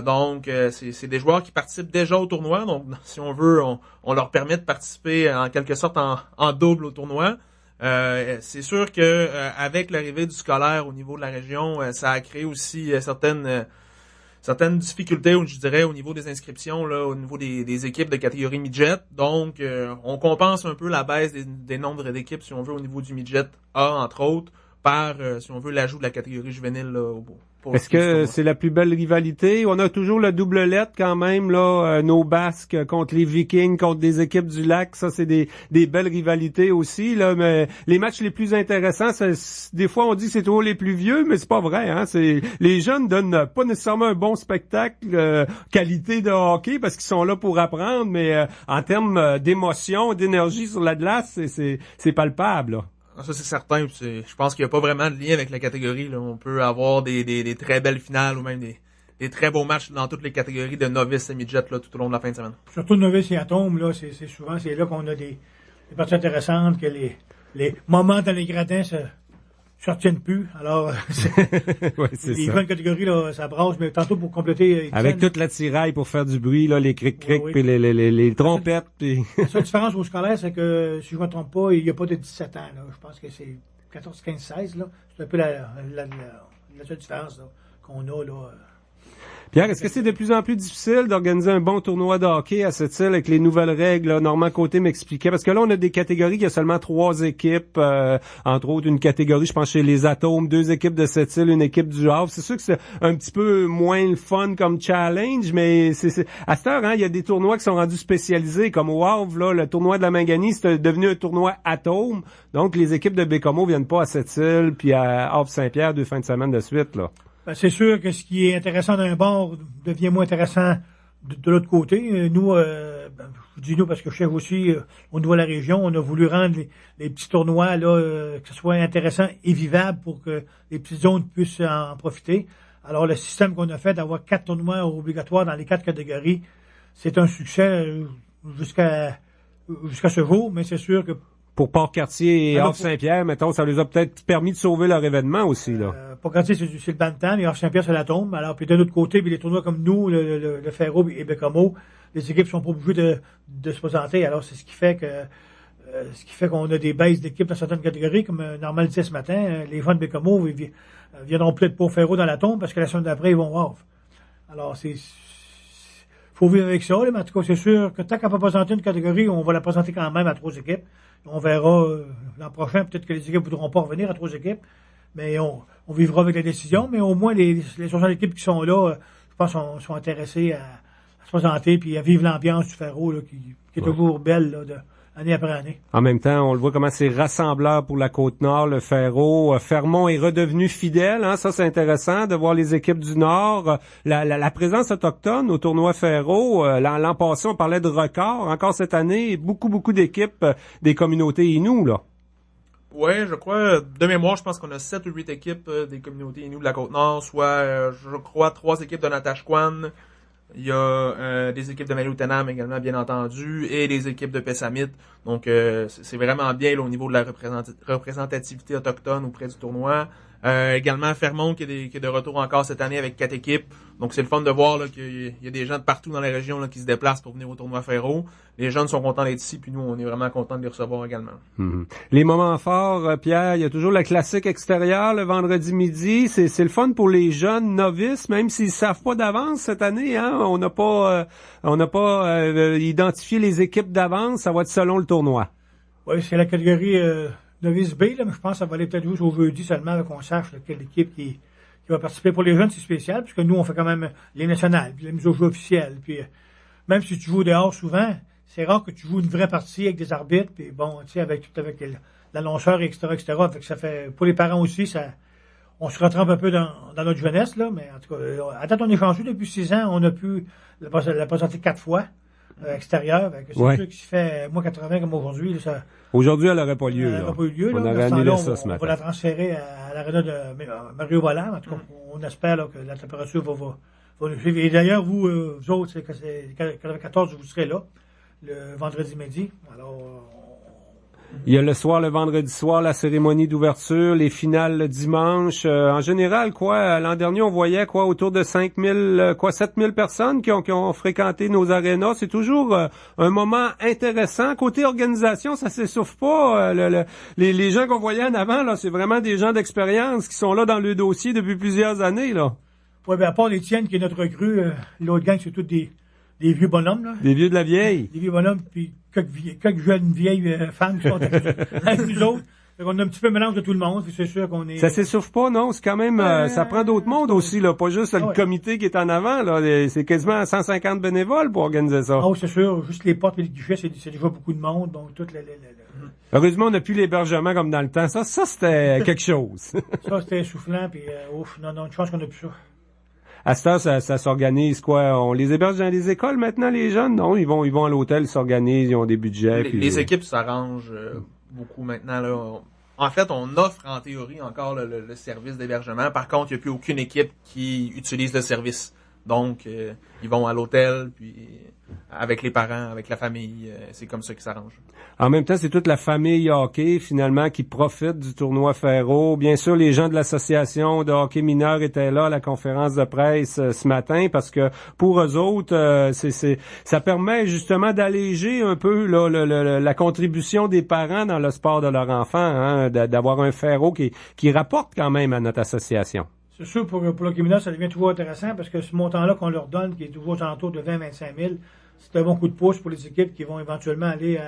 Donc, c'est des joueurs qui participent déjà au tournoi. Donc, si on veut, on leur permet de participer en quelque sorte en double au tournoi. C'est sûr que avec l'arrivée du scolaire au niveau de la région, ça a créé aussi certaines difficultés, je dirais, au niveau des inscriptions, là, au niveau des équipes de catégorie midget. Donc, on compense un peu la baisse des nombres d'équipes, si on veut, au niveau du midget A, entre autres, par, si on veut, l'ajout de la catégorie juvénile là, Est-ce que c'est la plus belle rivalité? On a toujours la double lettre quand même, là, nos Basques contre les Vikings, contre des équipes du lac. Ça, c'est des belles rivalités aussi, là. Mais les matchs les plus intéressants, des fois, on dit que c'est toujours les plus vieux, mais c'est pas vrai, hein. Les jeunes donnent pas nécessairement un bon spectacle, qualité de hockey, parce qu'ils sont là pour apprendre, mais en termes d'émotion, d'énergie sur la glace, c'est palpable, là. Ça, c'est certain. Je pense qu'il n'y a pas vraiment de lien avec la catégorie. Là. On peut avoir des très belles finales ou même des très beaux matchs dans toutes les catégories de novices et midget là, tout au long de la fin de semaine. Surtout novices et atomes, là, c'est souvent là qu'on a des parties intéressantes, que les moments dans les gradins se retiennent plus. Alors, ouais, c'est les ça. grandes catégories, là, ça brasse, mais tantôt pour compléter... Avec toute la tiraille pour faire du bruit, là, les cric-cric, puis les trompettes. Puis... La seule différence au scolaire, c'est que, si je ne me trompe pas, il n'y a pas de 17 ans. Là. Je pense que c'est 14, 15, 16. Là. C'est un peu la seule différence là, qu'on a. Là. Pierre, est-ce que c'est de plus en plus difficile d'organiser un bon tournoi de hockey à cette île avec les nouvelles règles? Là, Normand Côté m'expliquait. Parce que là, on a des catégories, il y a seulement 3 équipes, entre autres une catégorie, je pense, chez les Atomes, 2 équipes de cette île, une équipe du Havre. C'est sûr que c'est un petit peu moins le fun comme challenge, mais à cette heure, hein, il y a des tournois qui sont rendus spécialisés, comme au Havre, là, le tournoi de la Manganie, c'est devenu un tournoi Atome. Donc, les équipes de Bécomo viennent pas à cette île, puis à Havre-Saint-Pierre 2 fins de semaine de suite, là. C'est sûr que ce qui est intéressant d'un bord devient moins intéressant de l'autre côté. Nous, je dis nous parce que je sais aussi, au niveau de la région, on a voulu rendre les petits tournois là, que ce soit intéressant et vivable pour que les petites zones puissent en profiter. Alors, le système qu'on a fait d'avoir 4 tournois obligatoires dans les 4 catégories, c'est un succès jusqu'à ce jour, mais c'est sûr que pour Port-Cartier et Havre-Saint-Pierre, mettons, ça les a peut-être permis de sauver leur événement aussi, là. Port-Cartier, c'est le Bantam, et Havre-Saint-Pierre, c'est l'Atome. Alors, puis d'un autre côté, puis les tournois comme nous, le Ferro et Bécomo, les équipes sont pas obligées de se présenter. Alors, c'est ce qui fait qu'on a des baisses d'équipes dans certaines catégories, comme Normand le disait ce matin, les gens de Bécomo viendront peut-être pas au Ferro dans l'Atome, parce que la semaine d'après, ils vont au Havre. Alors, faut vivre avec ça, là, mais en tout cas, c'est sûr que tant qu'on va présenter une catégorie, on va la présenter quand même à 3 équipes. On verra l'an prochain, peut-être que les équipes ne voudront pas revenir à 3 équipes, mais on vivra avec la décision. Mais au moins, les 60 équipes qui sont là, je pense, sont intéressées à se présenter puis à vivre l'ambiance du Ferro, là, qui est toujours belle, là, année après année. En même temps, on le voit comment c'est rassembleur pour la Côte-Nord, le Ferro. Fermont est redevenu fidèle, hein, ça c'est intéressant de voir les équipes du Nord. La présence autochtone au tournoi Ferro, l'an passé on parlait de record, encore cette année, beaucoup d'équipes des communautés Innu, là. Ouais, je crois, de mémoire, je pense qu'on a 7 ou 8 équipes des communautés Innu de la Côte-Nord, soit, je crois, 3 équipes de Natashquan. Il y a des équipes de Maliotenam également, bien entendu, et des équipes de Pessamit. Donc, c'est vraiment bien là, au niveau de la représentativité autochtone auprès du tournoi. Également, Fermont qui est de retour encore cette année avec 4 équipes. Donc, c'est le fun de voir là, qu'il y a des gens de partout dans la région là, qui se déplacent pour venir au tournoi Ferro. Les jeunes sont contents d'être ici, puis nous, on est vraiment contents de les recevoir également. Mm-hmm. Les moments forts, Pierre, il y a toujours la classique extérieure le vendredi midi. C'est le fun pour les jeunes novices, même s'ils savent pas d'avance cette année. Hein? On n'a pas identifié les équipes d'avance. Ça va être selon le tournoi. Oui, c'est la catégorie novice B, là, mais je pense que ça va aller peut-être jusqu'au jeudi seulement, qu'on sache quelle équipe qui va participer. Pour les jeunes, c'est spécial, puisque nous, on fait quand même les nationales, puis la mise au jeu officielle. Puis même si tu joues dehors souvent, c'est rare que tu joues une vraie partie avec des arbitres, puis bon, tu sais, avec l'annonceur, etc. Fait que ça fait, pour les parents aussi, on se rattrape un peu dans notre jeunesse, là, mais en tout cas, à date, on est chanceux depuis 6 ans, on a pu la présenter 4 fois. Extérieur, c'est sûr qu'il se fait moins 80 comme aujourd'hui. Là, aujourd'hui, elle n'aurait pas lieu. Elle n'aurait pas eu lieu. On là, aurait annulé ça ce matin. On va la transférer à l'aréna de Mario Volant. En tout cas, on espère là, que la température va nous suivre. Et d'ailleurs, vous autres, c'est 94, vous serez là, le vendredi midi. Alors, il y a le soir, le vendredi soir, la cérémonie d'ouverture, les finales le dimanche. En général, l'an dernier, on voyait autour de 7000 personnes qui ont fréquenté nos arénas. C'est toujours un moment intéressant. Côté organisation, ça s'essouffle pas. Les gens qu'on voyait en avant, là, c'est vraiment des gens d'expérience qui sont là dans le dossier depuis plusieurs années, là. Oui, à part Étienne, qui est notre recrue, l'autre gang, c'est tous des vieux bonhommes, là. Des vieux de la vieille. Des vieux bonhommes, puis quelques jeunes vieilles femmes qui sont avec nous autres. On a un petit peu mélange de tout le monde, c'est sûr qu'on est... Ça s'essouffle pas, non? C'est quand même... ça prend d'autres mondes aussi, là. Pas juste le comité qui est en avant, là. C'est quasiment 150 bénévoles pour organiser ça. Ah oui, c'est sûr. Juste les portes et les guichets, c'est déjà beaucoup de monde. Donc, toutes les... Heureusement, on n'a plus l'hébergement comme dans le temps. Ça c'était quelque chose. Ça, c'était essoufflant, puis non, je pense qu'on a plus ça. À cette heure, ça s'organise quoi? On les héberge dans les écoles maintenant, les jeunes? Non, ils vont à l'hôtel, ils s'organisent, ils ont des budgets. Les équipes s'arrangent beaucoup maintenant. Là. En fait, on offre en théorie encore le service d'hébergement. Par contre, il n'y a plus aucune équipe qui utilise le service. Donc, ils vont à l'hôtel, puis avec les parents, avec la famille. C'est comme ça qu'ils s'arrangent. En même temps, c'est toute la famille hockey, finalement, qui profite du tournoi Ferro. Bien sûr, les gens de l'association de hockey mineur étaient là à la conférence de presse ce matin, parce que pour eux autres, ça permet justement d'alléger un peu là, la contribution des parents dans le sport de leur enfant, hein, d'avoir un Ferro qui rapporte quand même à notre association. C'est sûr, pour le mineur, ça devient toujours intéressant, parce que ce montant-là qu'on leur donne, qui est toujours aux alentours de 20-25 000, c'est un bon coup de pouce pour les équipes qui vont éventuellement aller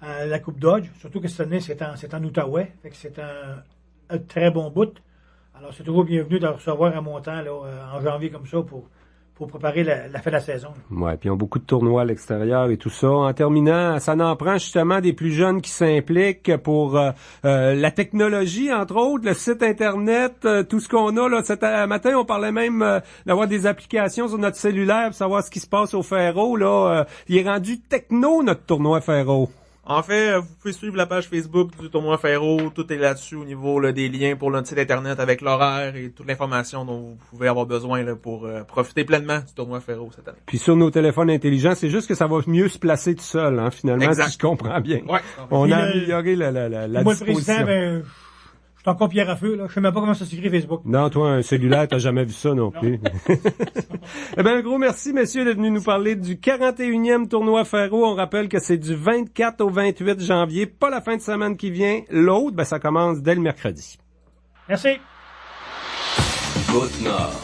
à la Coupe Dodge. Surtout que cette année, c'est en Outaouais. Fait que c'est un très bon bout. Alors, c'est toujours bienvenu de recevoir un montant là, en janvier comme ça pour préparer la fin de la saison. Ouais, puis ils ont beaucoup de tournois à l'extérieur et tout ça. En terminant, ça n'en prend justement des plus jeunes qui s'impliquent pour la technologie, entre autres, le site Internet, tout ce qu'on a. Là, cet matin, on parlait même d'avoir des applications sur notre cellulaire pour savoir ce qui se passe au Ferro. Là, il est rendu techno, notre tournoi Ferro. En fait, vous pouvez suivre la page Facebook du tournoi Ferro. Tout est là-dessus au niveau des liens pour notre site Internet avec l'horaire et toute l'information dont vous pouvez avoir besoin là, pour profiter pleinement du tournoi Ferro cette année. Puis sur nos téléphones intelligents, c'est juste que ça va mieux se placer tout seul, hein, finalement, exact. Si je comprends bien. Ouais, on a amélioré la moi, disposition. Le président, je suis encore pierre à feu, là. Je sais même pas comment ça s'écrit Facebook. Non, toi, un cellulaire, t'as jamais vu ça non plus. Eh bien, un gros merci, messieurs, d'être venus nous parler du 41e tournoi Ferro. On rappelle que c'est du 24 au 28 janvier, pas la fin de semaine qui vient. L'autre, ça commence dès le mercredi. Merci. Côte-Nord.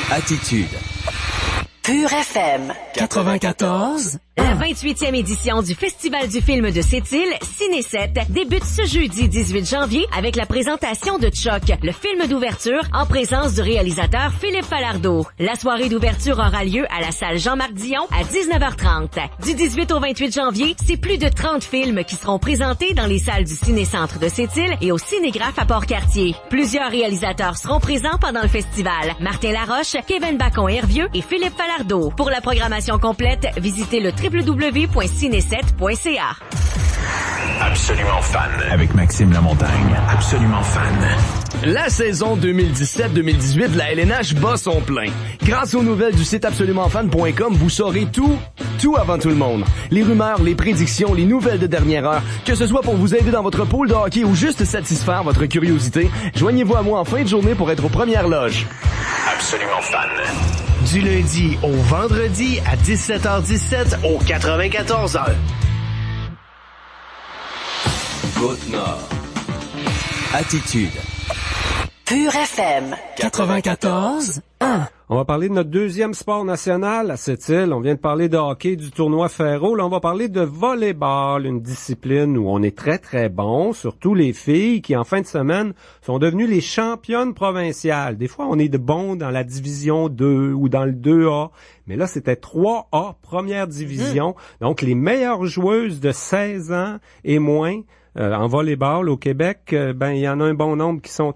Attitude. Pur FM 94. La 28e édition du Festival du film de Sept-Îles, Ciné7, débute ce jeudi 18 janvier avec la présentation de Choc, le film d'ouverture en présence du réalisateur Philippe Falardeau. La soirée d'ouverture aura lieu à la salle Jean-Marc Dion à 19h30. Du 18 au 28 janvier, c'est plus de 30 films qui seront présentés dans les salles du Ciné-Centre de Sept-Îles et au Cinégraphe à Port-Cartier. Plusieurs réalisateurs seront présents pendant le festival. Martin Laroche, Kevin Bacon-Hervieux et Philippe Falardeau. Pour la programmation complète, visitez le www.ciné7.ca. Absolument fan. Avec Maxime Lamontagne. Absolument fan. La saison 2017-2018 de la LNH bat son plein. Grâce aux nouvelles du site absolumentfan.com, vous saurez tout avant tout le monde. Les rumeurs, les prédictions, les nouvelles de dernière heure. Que ce soit pour vous aider dans votre pool de hockey ou juste satisfaire votre curiosité, joignez-vous à moi en fin de journée pour être aux premières loges. Absolument fan. Du lundi au vendredi à 17h17 au 94.1. Côte-Nord. Attitude. Pur FM 94.1. On va parler de notre deuxième sport national à Sept-Îles. On vient de parler de hockey, du tournoi Ferro. Là, on va parler de volley-ball, une discipline où on est très, très bon, surtout les filles qui, en fin de semaine, sont devenues les championnes provinciales. Des fois, on est de bons dans la division 2 ou dans le 2A. Mais là, c'était 3A, première division. Donc, les meilleures joueuses de 16 ans et moins en volleyball au Québec, il y en a un bon nombre qui sont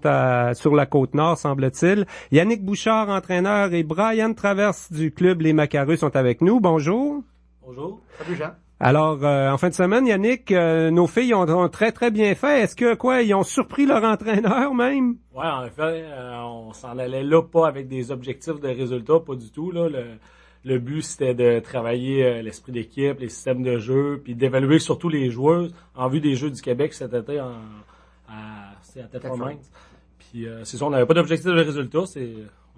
sur la Côte-Nord, semble-t-il. Yannick Bouchard, entraîneur, et Brian Traverse du club Les Macareux sont avec nous. Bonjour. Bonjour. Salut Jean. Alors, en fin de semaine, Yannick, nos filles ont très, très bien fait. Est-ce que, ils ont surpris leur entraîneur même? Ouais, en effet, on s'en allait là pas avec des objectifs de résultats, pas du tout, là. Le but, c'était de travailler l'esprit d'équipe, les systèmes de jeu, puis d'évaluer surtout les joueuses en vue des Jeux du Québec cet été à Tetford. Puis c'est sûr, on n'avait pas d'objectif de résultat.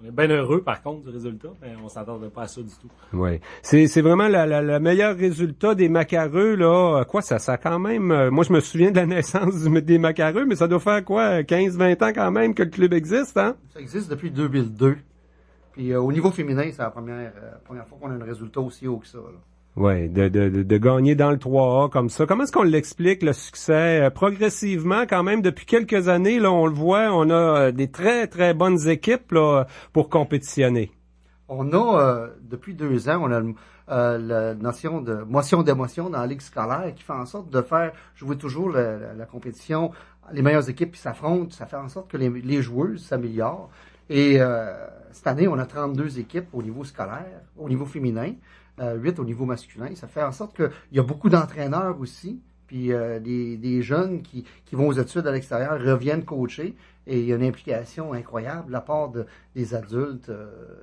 On est bien heureux, par contre, du résultat, mais on s'attendait pas à ça du tout. Oui. C'est vraiment le meilleur résultat des Macareux, là. Ça a quand même... moi, je me souviens de la naissance des Macareux, mais ça doit faire 15-20 ans quand même que le club existe, hein? Ça existe depuis 2002. Puis au niveau féminin, c'est la première fois qu'on a un résultat aussi haut que ça, là. Oui, de gagner dans le 3A comme ça. Comment est-ce qu'on l'explique, le succès? Progressivement, quand même, depuis quelques années, là, on le voit, on a des très, très bonnes équipes là, pour compétitionner. On a, depuis 2 ans, on a la notion de motion d'émotion dans la Ligue scolaire qui fait en sorte de faire jouer toujours la compétition. Les meilleures équipes qui s'affrontent, ça fait en sorte que les joueuses s'améliorent. Et cette année, on a 32 équipes au niveau scolaire, au niveau féminin. 8 au niveau masculin. Ça fait en sorte qu'il y a beaucoup d'entraîneurs aussi, puis des jeunes qui vont aux études à l'extérieur reviennent coacher, et il y a une implication incroyable de la part des adultes,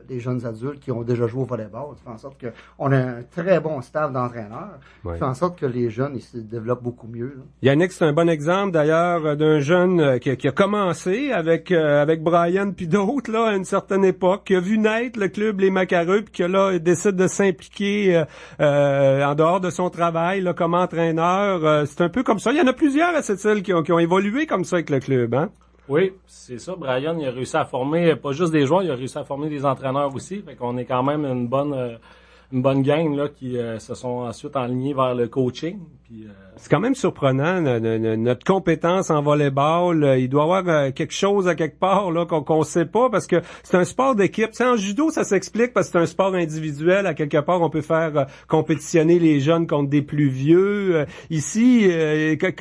des jeunes adultes qui ont déjà joué au volleyball. Ça fait en sorte qu'on a un très bon staff d'entraîneurs, qui fait en sorte que les jeunes ils se développent beaucoup mieux, là. Yannick, c'est un bon exemple d'ailleurs d'un jeune qui a commencé avec Brian puis d'autres là à une certaine époque, qui a vu naître le club Les Macareux, puis que là il décide de s'impliquer en dehors de son travail là, comme entraîneur. C'est un peu comme ça. Il y en a plusieurs à cette île qui ont évolué comme ça avec le club, hein? Oui, c'est ça. Brian, il a réussi à former pas juste des joueurs, il a réussi à former des entraîneurs aussi. Fait qu'on est quand même une bonne gang là qui se sont ensuite enlignés vers le coaching. Puis, c'est quand même surprenant notre compétence en volleyball. Il doit y avoir quelque chose à quelque part là qu'on sait pas, parce que c'est un sport d'équipe. En judo, ça s'explique parce que c'est un sport individuel. À quelque part, on peut faire compétitionner les jeunes contre des plus vieux. Ici,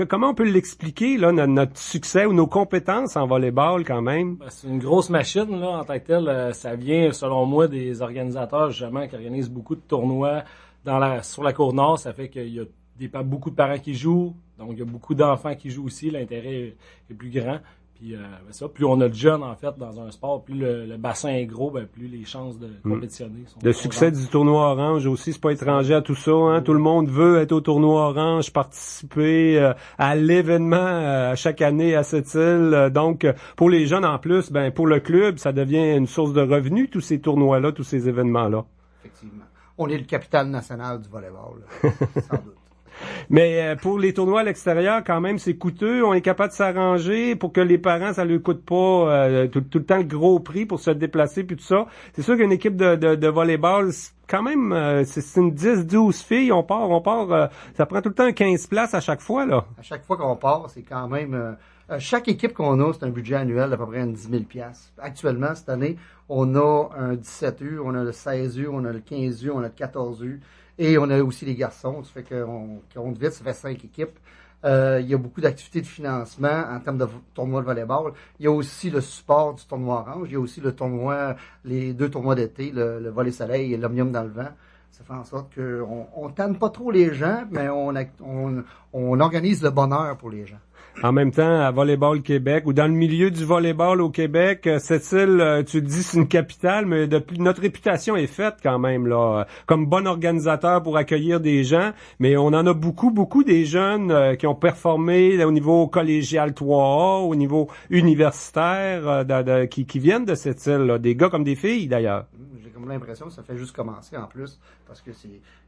comment on peut l'expliquer là notre succès ou nos compétences en volleyball quand même? C'est une grosse machine là en tant que telle. Ça vient, selon moi, des organisateurs justement qui organisent beaucoup de tournois sur la Côte-Nord. Ça fait qu'il y a beaucoup de parents qui jouent, donc il y a beaucoup d'enfants qui jouent aussi, l'intérêt est plus grand. Puis plus on a de jeunes en fait dans un sport, plus le bassin est gros, plus les chances de compétitionner sont le succès du tournoi Orange aussi, c'est pas étranger à tout ça, hein. Tout le monde veut être au tournoi Orange, participer à l'événement chaque année à cette île. Donc pour les jeunes en plus, pour le club, ça devient une source de revenus, tous ces tournois-là, tous ces événements-là. Effectivement. On est le capital national du volleyball, sans doute. Mais pour les tournois à l'extérieur, quand même, c'est coûteux. On est capable de s'arranger pour que les parents, ça leur coûte pas tout le temps le gros prix pour se déplacer puis tout ça. C'est sûr qu'une équipe de volleyball quand même, c'est une 10-12 filles. On part, ça prend tout le temps 15 places à chaque fois, là. À chaque fois qu'on part, c'est quand même... chaque équipe qu'on a, c'est un budget annuel d'à peu près 10 000 $. Actuellement, cette année, on a un 17U, on a le 16U, on a le 15U, on a le 14U, et on a aussi les garçons. Ça fait qu'on compte vite, ça fait 5 équipes. Il y a beaucoup d'activités de financement en termes de tournois de volleyball. Il y a aussi le support du tournoi orange. Il y a aussi le tournoi, les 2 tournois d'été, le volley soleil et l'omnium dans le vent. Ça fait en sorte qu'on tanne pas trop les gens, mais on organise le bonheur pour les gens. En même temps, à Volleyball Québec ou dans le milieu du volleyball au Québec, cette île, tu te dis c'est une capitale, mais notre réputation est faite quand même là, comme bon organisateur pour accueillir des gens. Mais on en a beaucoup des jeunes qui ont performé au niveau collégial 3A, au niveau universitaire, qui viennent de cette île, là, des gars comme des filles d'ailleurs. J'ai comme l'impression que ça fait juste commencer en plus, parce que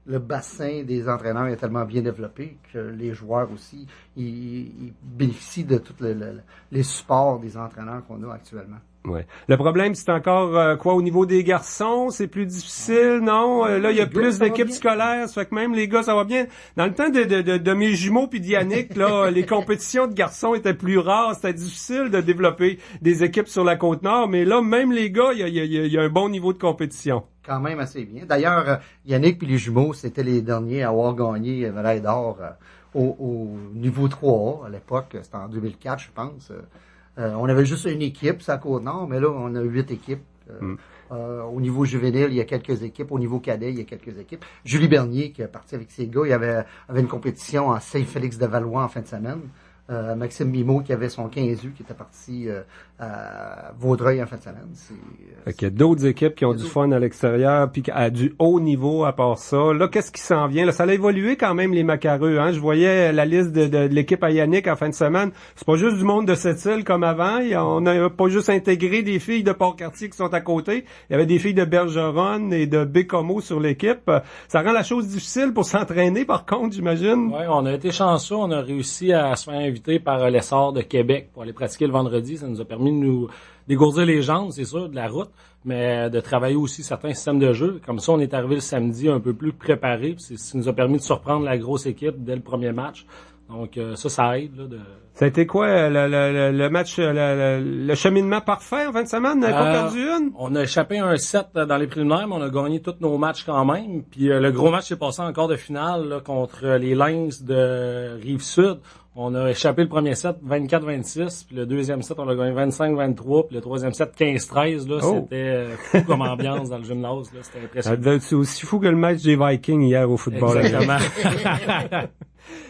le bassin des entraîneurs est tellement bien développé que les joueurs aussi, ils bénéficient de tous les supports des entraîneurs qu'on a actuellement. Ouais. Le problème, c'est encore quoi au niveau des garçons, c'est plus difficile, non? Là, il y a plus d'équipes scolaires, ça fait que même les gars, ça va bien. Dans le temps de mes jumeaux puis d'Yannick, là, les compétitions de garçons étaient plus rares, c'était difficile de développer des équipes sur la Côte-Nord, mais là, même les gars, il y a un bon niveau de compétition. Quand même assez bien. D'ailleurs, Yannick puis les jumeaux, c'était les derniers à avoir gagné médaille d'or au niveau 3A à l'époque, c'était en 2004, je pense. On avait juste une équipe, c'est à Côte-Nord, mais là, on a 8 équipes. Au niveau juvénile, il y a quelques équipes. Au niveau cadet, il y a quelques équipes. Julie Bernier, qui est parti avec ses gars, il avait une compétition à Saint-Félix-de-Valois en fin de semaine. Maxime Mimo, qui avait son 15U, qui était parti à Vaudreuil en fin de semaine. Il y a d'autres équipes qui ont du fun à l'extérieur, puis à du haut niveau à part ça. Là, qu'est-ce qui s'en vient? Là, ça a évolué quand même, les Macareux. Hein? Je voyais la liste de l'équipe à Yannick en fin de semaine. C'est pas juste du monde de cette île comme avant. On n'a pas juste intégré des filles de Port-Cartier qui sont à côté. Il y avait des filles de Bergeronne et de Bécomo sur l'équipe. Ça rend la chose difficile pour s'entraîner, par contre, j'imagine. Oui, on a été chanceux. On a réussi à se faire inviter par l'essor de Québec pour aller pratiquer le vendredi. Ça nous a permis de nous dégourdir les jambes, c'est sûr, de la route, mais de travailler aussi certains systèmes de jeu. Comme ça, on est arrivé le samedi un peu plus préparé. Ça nous a permis de surprendre la grosse équipe dès le premier match. Donc ça aide. Là, Ça a été quoi le match, le cheminement parfait en fin de semaine? On n'a pas perdu une? On a échappé un set dans les préliminaires, mais on a gagné tous nos matchs quand même. Puis le gros match s'est passé en quart de finale là, contre les Lynx de Rive-Sud. On a échappé le premier set 24-26, puis le deuxième set, on a gagné 25-23, puis le troisième set 15-13. Là, c'était fou comme ambiance dans le gymnase. Là, c'était impressionnant. Ça devait être aussi fou que le match des Vikings hier au football. Exactement.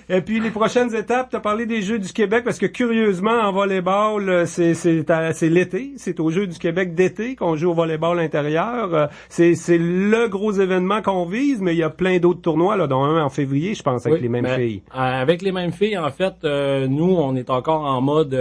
Et puis les prochaines étapes, tu as parlé des Jeux du Québec parce que curieusement en volleyball, c'est l'été, c'est aux Jeux du Québec d'été qu'on joue au volleyball intérieur. C'est le gros événement qu'on vise, mais il y a plein d'autres tournois là, dont un en février, je pense, avec les mêmes filles. Avec les mêmes filles, en fait, nous on est encore en mode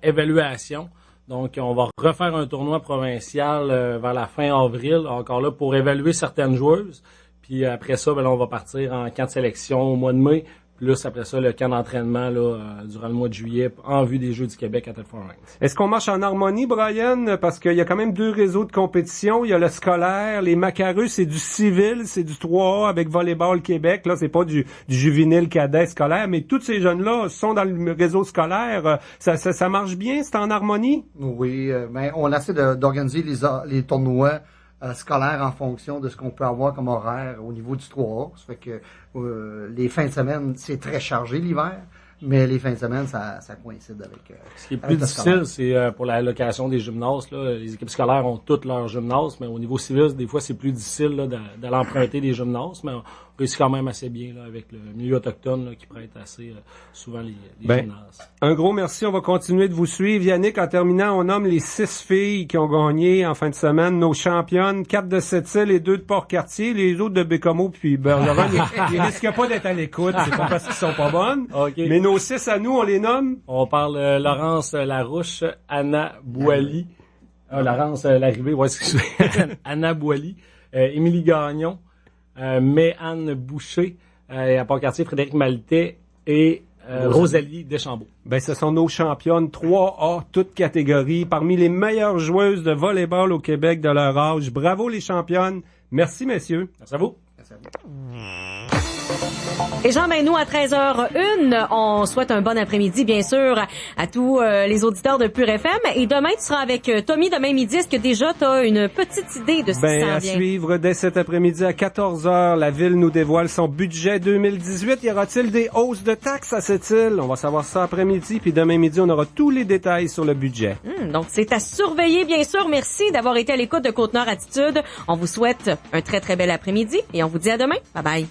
évaluation. Donc, on va refaire un tournoi provincial vers la fin avril, encore là pour évaluer certaines joueuses. Puis après ça, là, on va partir en camp de sélection au mois de mai. Plus après ça, le camp d'entraînement là, durant le mois de juillet en vue des Jeux du Québec à Telford Mines. Est-ce qu'on marche en harmonie, Brian? Parce qu'il y a quand même 2 réseaux de compétition. Il y a le scolaire, les Macareux, c'est du civil, c'est du 3A avec Volleyball Québec. Là, c'est pas du juvénile cadet scolaire, mais tous ces jeunes-là sont dans le réseau scolaire. Ça marche bien? C'est en harmonie? Oui, mais on essaie d'organiser les tournois scolaire en fonction de ce qu'on peut avoir comme horaire au niveau du 3A. Ça fait que les fins de semaine, c'est très chargé l'hiver, mais les fins de semaine, ça coïncide avec ce qui est plus difficile, c'est pour la location des gymnases. Là. Les équipes scolaires ont toutes leurs gymnases, mais au niveau civil, des fois, c'est plus difficile là, d'aller emprunter des gymnases, mais on réussit quand même assez bien là, avec le milieu autochtone là, qui prête assez souvent les gymnases. Un gros merci. On va continuer de vous suivre. Yannick, en terminant, on nomme les 6 filles qui ont gagné en fin de semaine, nos championnes, 4 de Sept-Îles et 2 de Port-Cartier. Les autres de Bécomo puis Bergeronne, ils risquent pas d'être à l'écoute. C'est pas parce qu'ils sont pas bonnes. Okay. Mais nos 6 à nous, on les nomme. On parle Laurence Larouche, Anna Boily, Laurence Larrivée, ouais, excusez, Anna Boily, Émilie Gagnon, Méanne Boucher, et à Port-Cartier, Frédéric Maltais et Rosalie Deschambault. Ben, ce sont nos championnes 3A, toutes catégories, parmi les meilleures joueuses de volleyball au Québec de leur âge. Bravo les championnes. Merci, messieurs. Merci à vous. Merci à vous. Et Jean, nous, à 13h01, on souhaite un bon après-midi, bien sûr, à tous les auditeurs de Pure FM. Et demain, tu seras avec Tommy, demain midi. Est-ce que déjà, tu as une petite idée de ce qui s'en vient? À suivre dès cet après-midi à 14h, la Ville nous dévoile son budget 2018. Y aura-t-il des hausses de taxes à cette île? On va savoir ça après-midi. Puis demain midi, on aura tous les détails sur le budget. Donc, c'est à surveiller, bien sûr. Merci d'avoir été à l'écoute de Côte-Nord Attitude. On vous souhaite un très, très bel après-midi et on vous dit à demain. Bye bye.